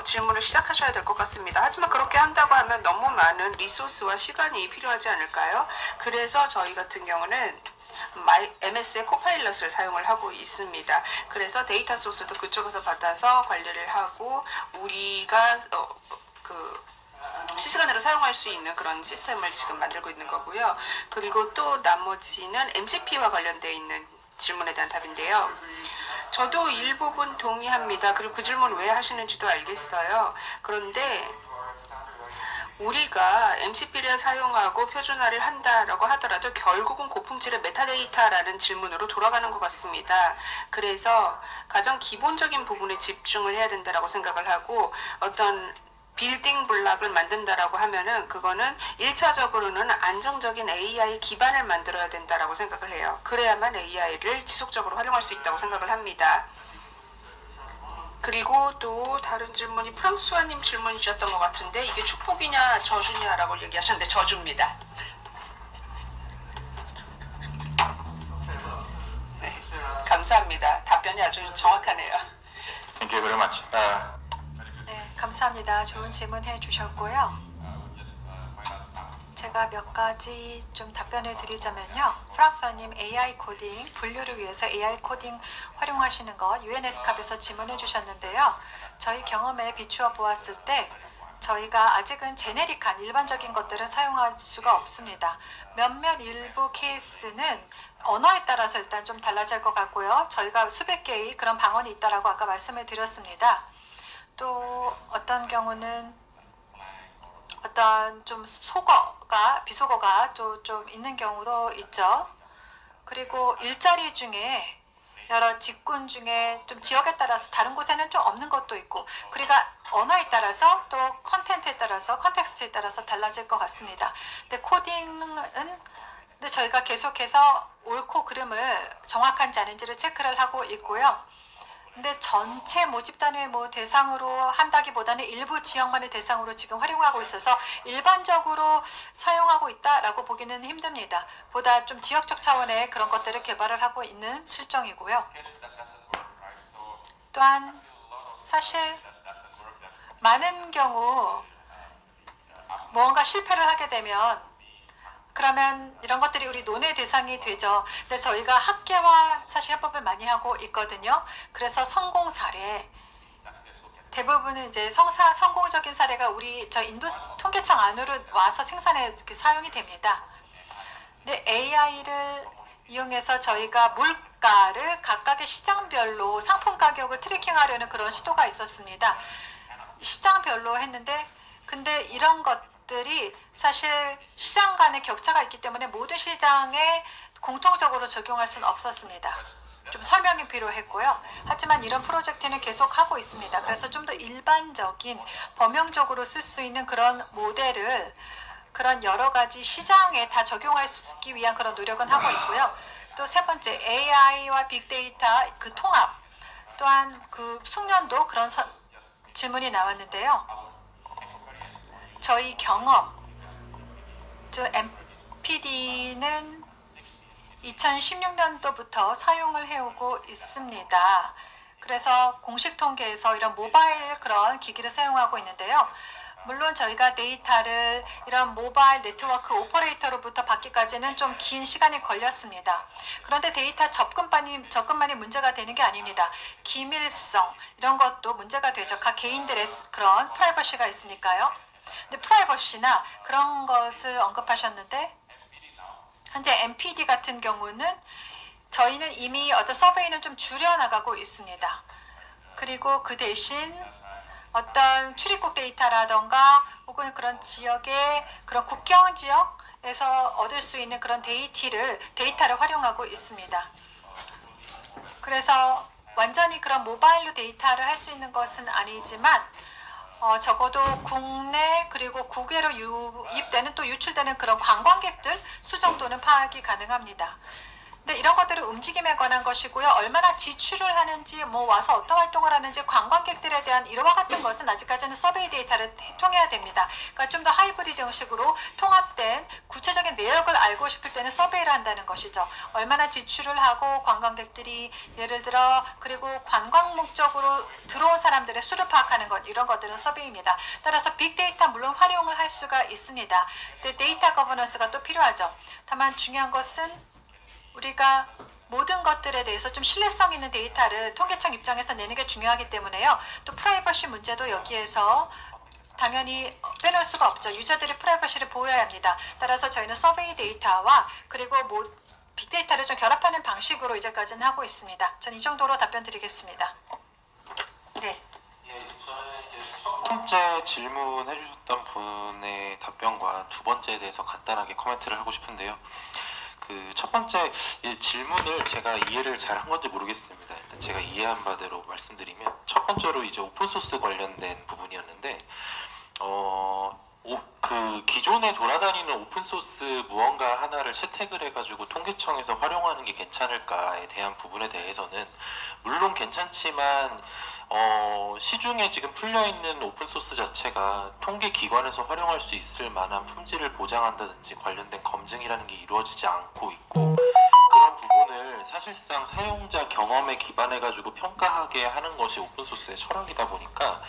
[SPEAKER 1] 질문을 시작하셔야 될 것 같습니다. 하지만 그렇게 한다고 하면 너무 많은 리소스와 시간이 필요하지 않을까요? 그래서 저희 같은 경우는 MS의 코파일럿을 사용을 하고 있습니다. 그래서 데이터 소스도 그쪽에서 받아서 관리를 하고 우리가 실시간으로 사용할 수 있는 그런 시스템을 지금 만들고 있는 거고요. 그리고 또 나머지는 MCP와 관련되어 있는 질문에 대한 답인데요. 저도 일부분 동의합니다. 그리고 그 질문 왜 하시는지도 알겠어요. 그런데 우리가 MCP를 사용하고 표준화를 한다라고 하더라도 결국은 고품질의 메타데이터라는 질문으로 돌아가는 것 같습니다. 그래서 가장 기본적인 부분에 집중을 해야 된다라고 생각을 하고 어떤 빌딩 블락을 만든다라고 하면은 그거는 1차적으로는 안정적인 AI 기반을 만들어야 된다라고 생각을 해요. 그래야만 AI를 지속적으로 활용할 수 있다고 생각을 합니다. 그리고 또 다른 질문이 프랑스와님 질문 주셨던 것 같은데 이게 축복이냐 저주냐라고 얘기하셨는데 저주입니다. 감사합니다. 답변이 아주 정확하네요.
[SPEAKER 2] Thank you very much.
[SPEAKER 3] 네, 감사합니다. 좋은 질문 해주셨고요. 제가 몇 가지 좀 답변을 드리자면요. 프랑스어님 AI 코딩, 분류를 위해서 AI 코딩 활용하시는 것 UNSCAP에서 질문해 주셨는데요. 저희 경험에 비추어 보았을 때 저희가 아직은 제네릭한 일반적인 것들은 사용할 수가 없습니다. 몇몇 일부 케이스는 언어에 따라서 일단 좀 달라질 것 같고요. 저희가 수백 개의 그런 방언이 있다라고 아까 말씀을 드렸습니다. 또 어떤 경우는 어떤 좀 비속어가 또 좀 있는 경우도 있죠. 그리고 일자리 중에 여러 직군 중에 좀 지역에 따라서 다른 곳에는 좀 없는 것도 있고, 그러니까 언어에 따라서 또 컨텐츠에 따라서 컨텍스트에 따라서 달라질 것 같습니다. 근데 코딩은 저희가 계속해서 옳고 그름을 정확한지 아닌지를 체크를 하고 있고요. 근데 전체 모집단을 대상으로 한다기보다는 일부 지역만을 대상으로 지금 활용하고 있어서 일반적으로 사용하고 있다라고 보기는 힘듭니다. 보다 좀 지역적 차원의 그런 것들을 개발을 하고 있는 실정이고요. 또한 사실 많은 경우 무언가 실패를 하게 되면 그러면 이런 것들이 우리 논의 대상이 되죠. 근데 저희가 학계와 사실 협업을 많이 하고 있거든요. 그래서 성공 사례, 대부분은 이제 성공적인 사례가 저 인도 통계청 안으로 와서 생산에 사용이 됩니다. 근데 AI를 이용해서 저희가 물가를 각각의 시장별로 상품 가격을 트래킹하려는 그런 시도가 있었습니다. 시장별로 했는데, 근데 이런 것들이 사실 시장 간의 격차가 있기 때문에 모든 시장에 공통적으로 적용할 수는 없었습니다. 좀 설명이 필요했고요. 하지만 이런 프로젝트는 계속 하고 있습니다. 그래서 좀 더 일반적인 범용적으로 쓸 수 있는 그런 모델을 그런 여러 가지 시장에 다 적용할 수 있기 위한 그런 노력은 하고 있고요. 또 세 번째, AI와 빅데이터 그 통합, 또한 그 숙련도 그런 질문이 나왔는데요. 저희 경험, MPD는 2016년도부터 사용을 해오고 있습니다. 그래서 공식 통계에서 이런 모바일 그런 기기를 사용하고 있는데요. 물론 저희가 데이터를 이런 모바일 네트워크 오퍼레이터로부터 받기까지는 좀 긴 시간이 걸렸습니다. 그런데 데이터 접근만이 문제가 되는 게 아닙니다. 기밀성 이런 것도 문제가 되죠. 각 개인들의 그런 프라이버시가 있으니까요. 근데 프라이버시나 그런 것을 언급하셨는데, 현재 MPD 같은 경우는 저희는 이미 어떤 서베이는 좀 줄여나가고 있습니다. 그리고 그 대신 어떤 출입국 데이터라던가 혹은 그런 지역의 그런 국경 지역에서 얻을 수 있는 그런 데이터를 활용하고 있습니다. 그래서 완전히 그런 모바일로 데이터를 할 수 있는 것은 아니지만 적어도 국내 그리고 국외로 유입되는 또 유출되는 그런 관광객들 수 정도는 파악이 가능합니다. 근데 이런 것들은 움직임에 관한 것이고요. 얼마나 지출을 하는지, 와서 어떤 활동을 하는지, 관광객들에 대한 이와 같은 것은 아직까지는 서베이 데이터를 통해야 됩니다. 그러니까 좀 더 하이브리드 형식으로 통합된 구체적인 내역을 알고 싶을 때는 서베이를 한다는 것이죠. 얼마나 지출을 하고 관광객들이 예를 들어 그리고 관광 목적으로 들어온 사람들의 수를 파악하는 것, 이런 것들은 서베이입니다. 따라서 빅데이터 물론 활용을 할 수가 있습니다. 근데 데이터 거버넌스가 또 필요하죠. 다만 중요한 것은 우리가 모든 것들에 대해서 좀 신뢰성 있는 데이터를 통계청 입장에서 내는 게 중요하기 때문에요. 또 프라이버시 문제도 여기에서 당연히 빼놓을 수가 없죠. 유저들의 프라이버시를 보호해야 합니다. 따라서 저희는 서베이 데이터와 그리고 빅데이터를 좀 결합하는 방식으로 이제까지는 하고 있습니다. 전 이 정도로 답변 드리겠습니다. 네.
[SPEAKER 2] 첫 번째 질문 해주셨던 분의 답변과 두 번째에 대해서 간단하게 코멘트를 하고 싶은데요. 그 첫 번째 질문을 제가 이해를 잘 한 건지 모르겠습니다. 일단 제가 이해한 바대로 말씀드리면, 첫 번째로 이제 오픈소스 관련된 부분이었는데, 그 기존에 돌아다니는 오픈소스 무언가 하나를 채택을 해가지고 통계청에서 활용하는 게 괜찮을까에 대한 부분에 대해서는 물론 괜찮지만 시중에 지금 풀려있는 오픈소스 자체가 통계기관에서 활용할 수 있을 만한 품질을 보장한다든지 관련된 검증이라는 게 이루어지지 않고 있고, 그런 부분을 사실상 사용자 경험에 기반해 가지고 평가하게 하는 것이 오픈소스의 철학이다 보니까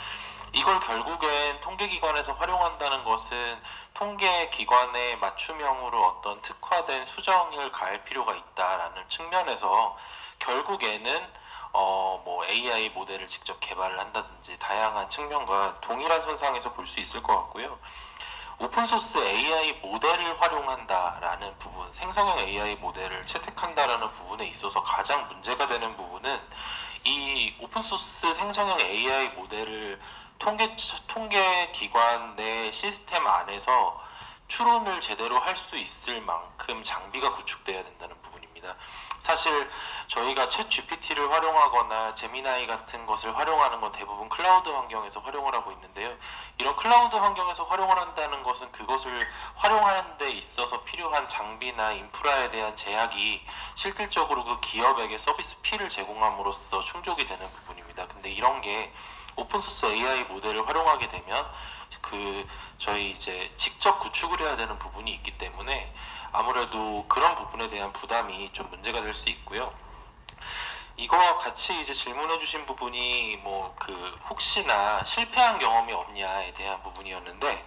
[SPEAKER 2] 이걸 결국엔 통계기관에서 활용한다는 것은 통계기관의 맞춤형으로 어떤 특화된 수정을 가할 필요가 있다라는 측면에서 결국에는 뭐 AI 모델을 직접 개발을 한다든지 다양한 측면과 동일한 선상에서 볼 수 있을 것 같고요. 오픈소스 AI 모델을 활용한다라는 부분, 생성형 AI 모델을 채택한다라는 부분에 있어서 가장 문제가 되는 부분은 이 오픈소스 생성형 AI 모델을 통계기관 내 시스템 안에서 추론을 제대로 할 수 있을 만큼 장비가 구축돼야 된다는 부분입니다. 사실 저희가 챗 GPT를 활용하거나 제미나이 같은 것을 활용하는 건 대부분 클라우드 환경에서 활용을 하고 있는데요. 이런 클라우드 환경에서 활용을 한다는 것은 그것을 활용하는 데 있어서 필요한 장비나 인프라에 대한 제약이 실질적으로 그 기업에게 서비스 피를 제공함으로써 충족이 되는 부분입니다. 근데 이런 게 오픈소스 AI 모델을 활용하게 되면 저희 이제 직접 구축을 해야 되는 부분이 있기 때문에 아무래도 그런 부분에 대한 부담이 좀 문제가 될 수 있고요. 이거와 같이 이제 질문해 주신 부분이 혹시나 실패한 경험이 없냐에 대한 부분이었는데,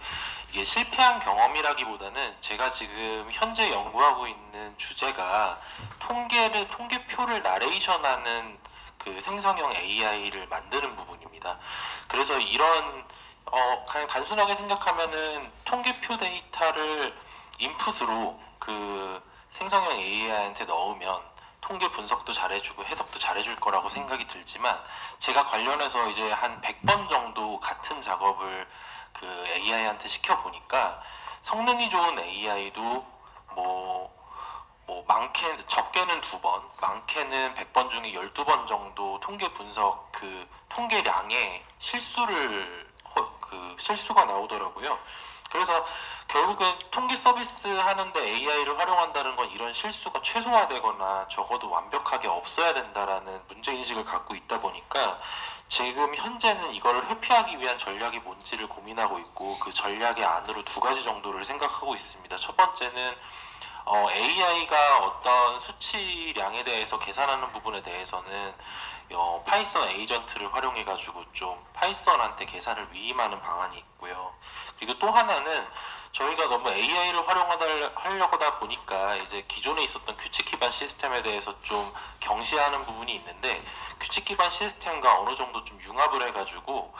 [SPEAKER 2] 이게 실패한 경험이라기보다는 제가 지금 현재 연구하고 있는 주제가 통계표를 나레이션하는 그 생성형 AI를 만드는 부분입니다. 그래서 이런 그냥 단순하게 생각하면은 통계표 데이터를 인풋으로 그 생성형 AI한테 넣으면 통계 분석도 잘해주고 해석도 잘해줄 거라고 생각이 들지만, 제가 관련해서 이제 한 100번 정도 같은 작업을 그 AI한테 시켜보니까 성능이 좋은 AI도 적게는 2번, 많게는 100번 중에 12번 정도 통계 분석 그 통계량에 실수가 나오더라고요. 그래서 결국은 통계 서비스 하는데 AI를 활용한다는 건 이런 실수가 최소화되거나 적어도 완벽하게 없어야 된다라는 문제인식을 갖고 있다 보니까 지금 현재는 이걸 회피하기 위한 전략이 뭔지를 고민하고 있고, 그 전략의 안으로 2가지 정도를 생각하고 있습니다. 첫 번째는 AI가 어떤 수치량에 대해서 계산하는 부분에 대해서는 파이썬 에이전트를 활용해가지고 좀 파이썬한테 계산을 위임하는 방안이 있고요. 그리고 또 하나는 저희가 너무 AI를 활용하려고 하다 보니까 이제 기존에 있었던 규칙 기반 시스템에 대해서 좀 경시하는 부분이 있는데, 규칙 기반 시스템과 어느 정도 좀 융합을 해가지고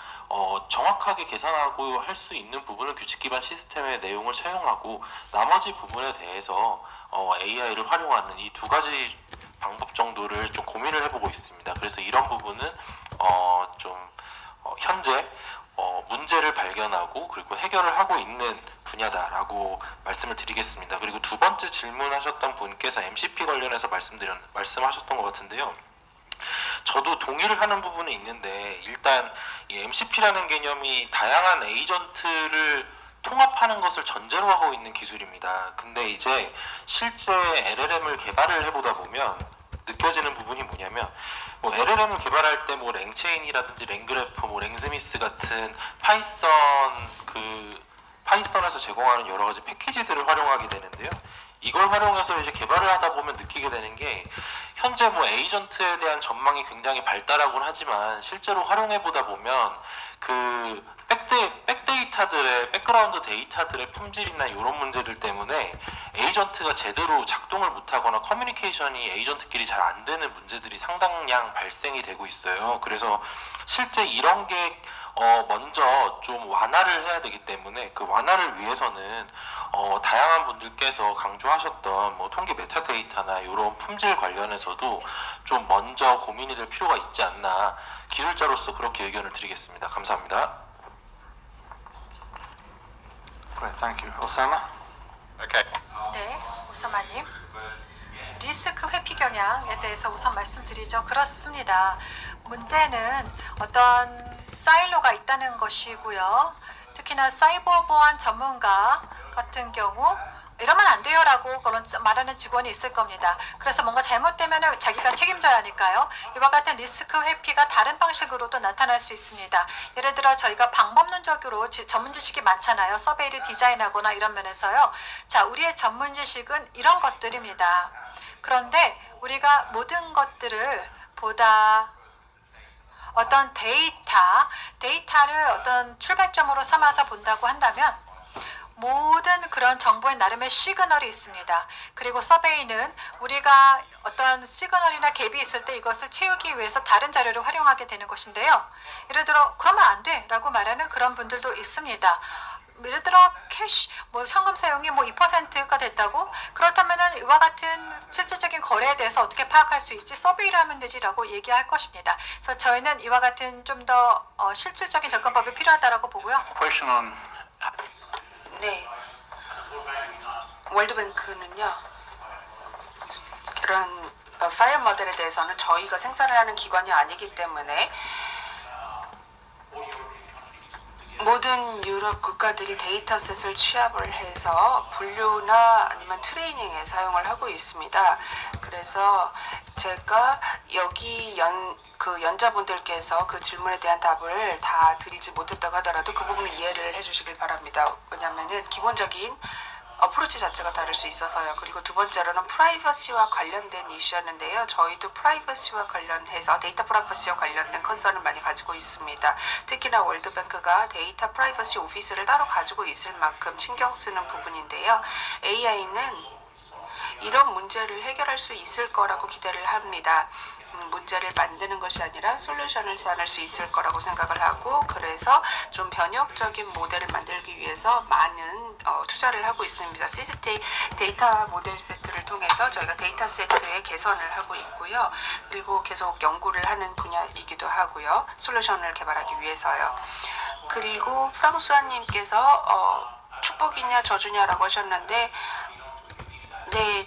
[SPEAKER 2] 정확하게 계산하고 할 수 있는 부분은 규칙 기반 시스템의 내용을 차용하고, 나머지 부분에 대해서 AI를 활용하는 이 2가지 방법 정도를 좀 고민을 해보고 있습니다. 그래서 이런 부분은 현재 문제를 발견하고 그리고 해결을 하고 있는 분야다라고 말씀을 드리겠습니다. 그리고 2번째 질문하셨던 분께서 MCP 관련해서 말씀하셨던 것 같은데요. 저도 동의를 하는 부분이 있는데, 일단 이 MCP라는 개념이 다양한 에이전트를 통합하는 것을 전제로 하고 있는 기술입니다. 근데 이제 실제 LLM을 개발을 해보다 보면 느껴지는 부분이 뭐냐면, LLM을 개발할 때 랭체인이라든지 랭그래프, 랭스미스 같은 파이썬에서 제공하는 여러 가지 패키지들을 활용하게 되는데요. 이걸 활용해서 이제 개발을 하다 보면 느끼게 되는 게, 현재 에이전트에 대한 전망이 굉장히 발달하곤 하지만 실제로 활용해 보다 보면 그 백그라운드 데이터들의 품질이나 이런 문제들 때문에 에이전트가 제대로 작동을 못하거나 커뮤니케이션이 에이전트끼리 잘 안 되는 문제들이 상당량 발생이 되고 있어요. 그래서 실제 이런 게 먼저 좀 완화를 해야 되기 때문에, 그 완화를 위해서는 다양한 분들께서 강조하셨던 통계 메타데이터나 이런 품질 관련해서도 좀 먼저 고민이 될 필요가 있지 않나, 기술자로서 그렇게 의견을 드리겠습니다. 감사합니다.
[SPEAKER 4] Great, thank you. Osama?
[SPEAKER 3] 네, 오사마님. 리스크 회피 경향에 대해서 우선 말씀드리죠. 그렇습니다. 문제는 어떤 사일로가 있다는 것이고요. 특히나 사이버 보안 전문가 같은 경우 이러면 안 돼요 라고 말하는 직원이 있을 겁니다. 그래서 뭔가 잘못되면 자기가 책임져야 하니까요. 이와 같은 리스크 회피가 다른 방식으로도 나타날 수 있습니다. 예를 들어 저희가 방법론적으로 전문 지식이 많잖아요. 서베이를 디자인하거나 이런 면에서요. 자, 우리의 전문 지식은 이런 것들입니다. 그런데 우리가 모든 것들을 보다 어떤 데이터를 어떤 출발점으로 삼아서 본다고 한다면 모든 그런 정보의 나름의 시그널이 있습니다. 그리고 서베이는 우리가 어떤 시그널이나 갭이 있을 때 이것을 채우기 위해서 다른 자료를 활용하게 되는 것인데요. 예를 들어 그러면 안 돼 라고 말하는 그런 분들도 있습니다. 예를 들어 캐시, 현금 사용이 2%가 됐다고? 그렇다면 이와 같은 실질적인 거래에 대해서 어떻게 파악할 수 있지? 서베이를 하면 되지라고 얘기할 것입니다. 그래서 저희는 이와 같은 좀 더 실질적인 접근법이 필요하다고 보고요.
[SPEAKER 4] Question on
[SPEAKER 1] 네. 월드뱅크는요. 그런 파일 모델에 대해서는 저희가 생산을 하는 기관이 아니기 때문에 모든 유럽 국가들이 데이터셋을 취합을 해서 분류나 아니면 트레이닝에 사용을 하고 있습니다. 그래서 제가 여기 연자분들께서 그 질문에 대한 답을 다 드리지 못했다고 하더라도 그 부분을 이해를 해주시길 바랍니다. 왜냐하면 기본적인 어프로치 자체가 다를 수 있어서요. 그리고 두 번째로는 프라이버시와 관련된 이슈였는데요. 저희도 프라이버시와 관련해서 데이터 프라이버시와 관련된 컨설을 많이 가지고 있습니다. 특히나 월드뱅크가 데이터 프라이버시 오피스를 따로 가지고 있을 만큼 신경 쓰는 부분인데요. AI는 이런 문제를 해결할 수 있을 거라고 기대를 합니다. 문제를 만드는 것이 아니라 솔루션을 제안할 수 있을 거라고 생각을 하고, 그래서 좀 변혁적인 모델을 만들기 위해서 많은 투자를 하고 있습니다. CCT 데이터 모델 세트를 통해서 저희가 데이터 세트의 개선을 하고 있고요. 그리고 계속 연구를 하는 분야이기도 하고요. 솔루션을 개발하기 위해서요. 그리고 프랑스와님께서 축복이냐 저주냐라고 하셨는데, 네,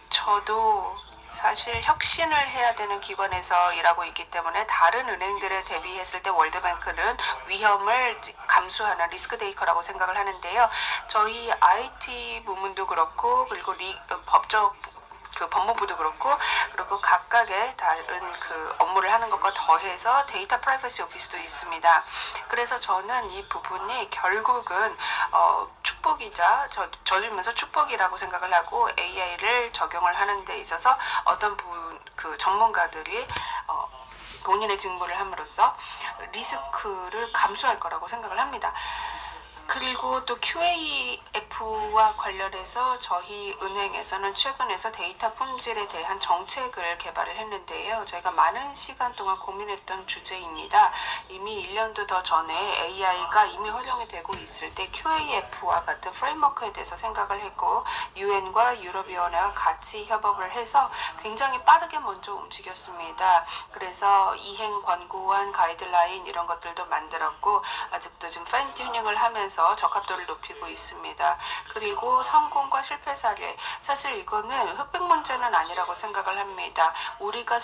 [SPEAKER 1] 저도 사실 혁신을 해야 되는 기관에서 일하고 있기 때문에 다른 은행들에 대비했을 때 월드뱅크는 위험을 감수하는 리스크 테이커라고 생각을 하는데요. 저희 IT 부문도 그렇고, 그리고 법적 법무부도 그렇고, 그리고 각각의 다른 업무를 하는 것과 더해서 데이터 프라이버시 오피스도 있습니다. 그래서 저는 이 부분이 결국은 축복이자 저주면서 축복이라고 생각을 하고, AI를 적용을 하는 데 있어서 어떤 전문가들이 본인의 직무를 함으로써 리스크를 감수할 거라고 생각을 합니다. 그리고 또 QAF와 관련해서 저희 은행에서는 최근에서 데이터 품질에 대한 정책을 개발을 했는데요. 저희가 많은 시간 동안 고민했던 주제입니다. 이미 1년도 더 전에 AI가 이미 활용이 되고 있을 때 QAF와 같은 프레임워크에 대해서 생각을 했고, UN과 유럽위원회와 같이 협업을 해서 굉장히 빠르게 먼저 움직였습니다. 그래서 이행 권고안 가이드라인 이런 것들도 만들었고, 아직도 지금 파인 튜닝을 하면서 적합도를 높이고 있습니다. 그리고 성공과 실패 사례, 사실 이거는 흑백 문제는 아니라고 생각을 합니다. 우리가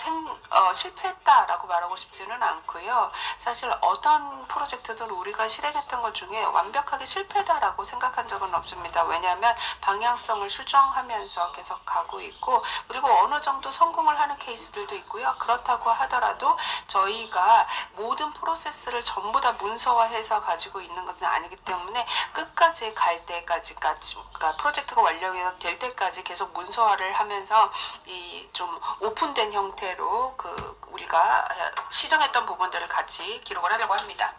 [SPEAKER 1] 실패했다라고 말하고 싶지는 않고요. 사실 어떤 프로젝트든 우리가 실행했던 것 중에 완벽하게 실패다라고 생각한 적은 없습니다. 왜냐하면 방향성을 수정하면서 계속 가고 있고, 그리고 어느 정도 성공을 하는 케이스들도 있고요. 그렇다고 하더라도 저희가 모든 프로세스를 전부 다 문서화해서 가지고 있는 것은 아니기 때문에 끝까지 갈 때까지, 그러니까 프로젝트가 완료될 때까지 계속 문서화를 하면서 이 좀 오픈된 형태로 우리가 시정했던 부분들을 같이 기록을 하려고 합니다.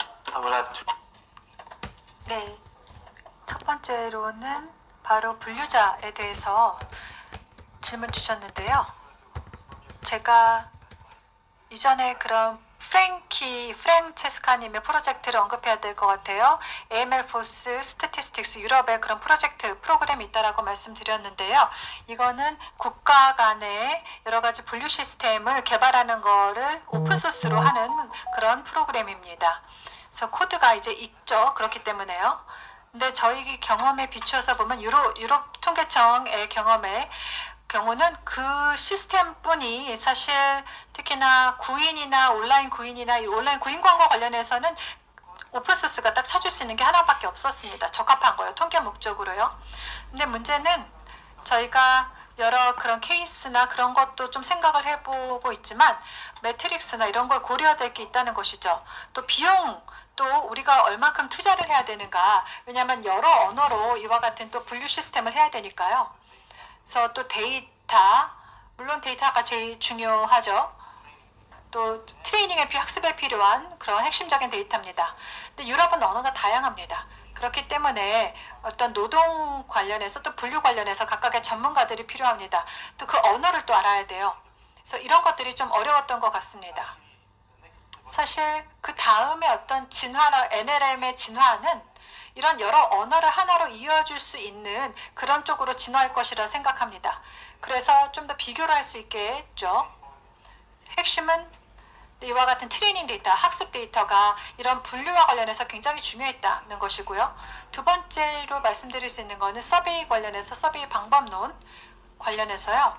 [SPEAKER 3] 네, 첫 번째로는 바로 분류자에 대해서 질문 주셨는데요. 제가 이전에 그런 프랭체스카님의 프로젝트를 언급해야 될 것 같아요. AML 포스 스태티스틱스 유럽의 그런 프로그램이 있다라고 말씀드렸는데요. 이거는 국가 간의 여러 가지 분류 시스템을 개발하는 거를 오픈소스로 하는 그런 프로그램입니다. 그래서 코드가 이제 있죠. 그렇기 때문에요. 근데 저희 경험에 비추어서 보면 유럽 통계청의 경우는 그 시스템뿐이 사실 특히나 구인이나 온라인 구인이나 이 온라인 구인 광고 관련해서는 오픈소스가 딱 찾을 수 있는 게 하나밖에 없었습니다. 적합한 거예요. 통계 목적으로요. 근데 문제는 저희가 여러 그런 케이스나 그런 것도 좀 생각을 해보고 있지만 매트릭스나 이런 걸 고려해야 될 게 있다는 것이죠. 또 비용, 또 우리가 얼마큼 투자를 해야 되는가. 왜냐하면 여러 언어로 이와 같은 또 분류 시스템을 해야 되니까요. 그래서 또 데이터 물론 데이터가 제일 중요하죠. 또 트레이닝에 학습에 필요한 그런 핵심적인 데이터입니다. 근데 유럽은 언어가 다양합니다. 그렇기 때문에 어떤 노동 관련해서 또 분류 관련해서 각각의 전문가들이 필요합니다. 또 그 언어를 또 알아야 돼요. 그래서 이런 것들이 좀 어려웠던 것 같습니다. 사실 그 다음에 어떤 진화나 NLM의 진화는 이런 여러 언어를 하나로 이어줄 수 있는 그런 쪽으로 진화할 것이라 생각합니다. 그래서 좀 더 비교를 할 수 있게 했죠. 핵심은 이와 같은 트레이닝 데이터, 학습 데이터가 이런 분류와 관련해서 굉장히 중요했다는 것이고요. 두 번째로 말씀드릴 수 있는 것은 서베이 관련해서 서베이 방법론 관련해서요.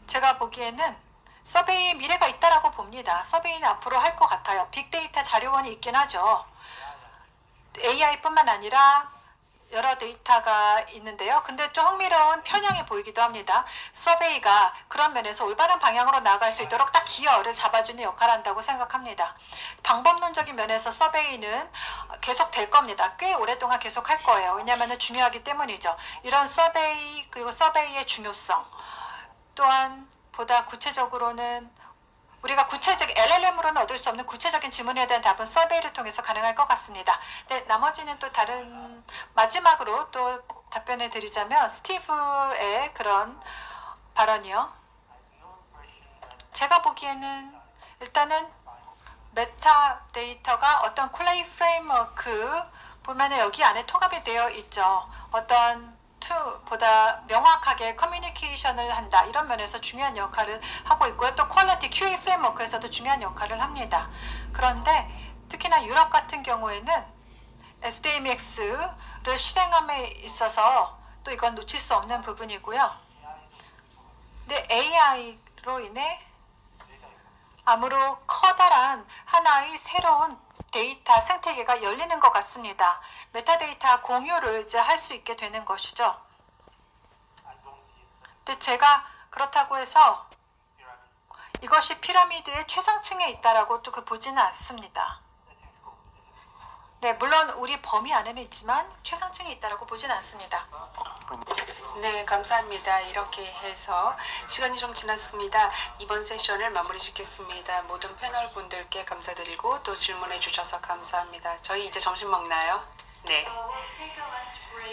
[SPEAKER 3] 제가 보기에는 서베이의 미래가 있다라고 봅니다. 서베이는 앞으로 할 것 같아요. 빅데이터 자료원이 있긴 하죠. AI뿐만 아니라 여러 데이터가 있는데요. 근데 좀 흥미로운 편향이 보이기도 합니다. 서베이가 그런 면에서 올바른 방향으로 나아갈 수 있도록 딱 기여를 잡아주는 역할을 한다고 생각합니다. 방법론적인 면에서 서베이는 계속 될 겁니다. 꽤 오랫동안 계속 할 거예요. 왜냐하면 중요하기 때문이죠. 이런 서베이 그리고 서베이의 중요성 또한 보다 구체적으로는 우리가 구체적 LLM으로는 얻을 수 없는 구체적인 질문에 대한 답은 서베이를 통해서 가능할 것 같습니다. 네, 나머지는 또 다른 마지막으로 또 답변을 드리자면 스티브의 그런 발언이요. 제가 보기에는 일단은 메타 데이터가 어떤 콜레이 프레임워크 보면은 여기 안에 통합이 되어 있죠. 어떤 보다 명확하게 커뮤니케이션을 한다 이런 면에서 중요한 역할을 하고 있고요. 또 퀄리티 QA 프레임워크에서도 중요한 역할을 합니다. 그런데 특히나 유럽 같은 경우에는 SDMX를 실행함에 있어서 또 이건 놓칠 수 없는 부분이고요. 근데 AI로 인해 아무로 커다란 하나의 새로운 데이터 생태계가 열리는 것 같습니다. 메타데이터 공유를 이제 할 수 있게 되는 것이죠. 근데 제가 그렇다고 해서 이것이 피라미드의 최상층에 있다라고 또 보지는 않습니다. 네, 물론 우리 범위 안에는 있지만 최상층에 있다라고 보지는 않습니다.
[SPEAKER 1] 네, 감사합니다. 이렇게 해서 시간이 좀 지났습니다. 이번 세션을 마무리 짓겠습니다. 모든 패널 분들께 감사드리고 또 질문해 주셔서 감사합니다. 저희 이제 점심 먹나요? 네.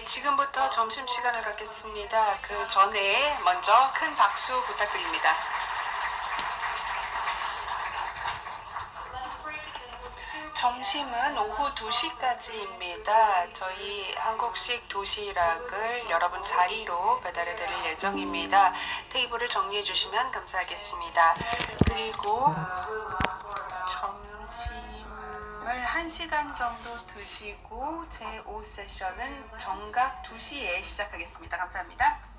[SPEAKER 1] 지금부터 점심시간을 갖겠습니다. 그 전에 먼저 큰 박수 부탁드립니다. 점심은 오후 2시까지입니다. 저희 한국식 도시락을 여러분 자리로 배달해 드릴 예정입니다. 테이블을 정리해 주시면 감사하겠습니다. 그리고 점심을 1시간 정도 드시고 제5 세션은 정각 2시에 시작하겠습니다. 감사합니다.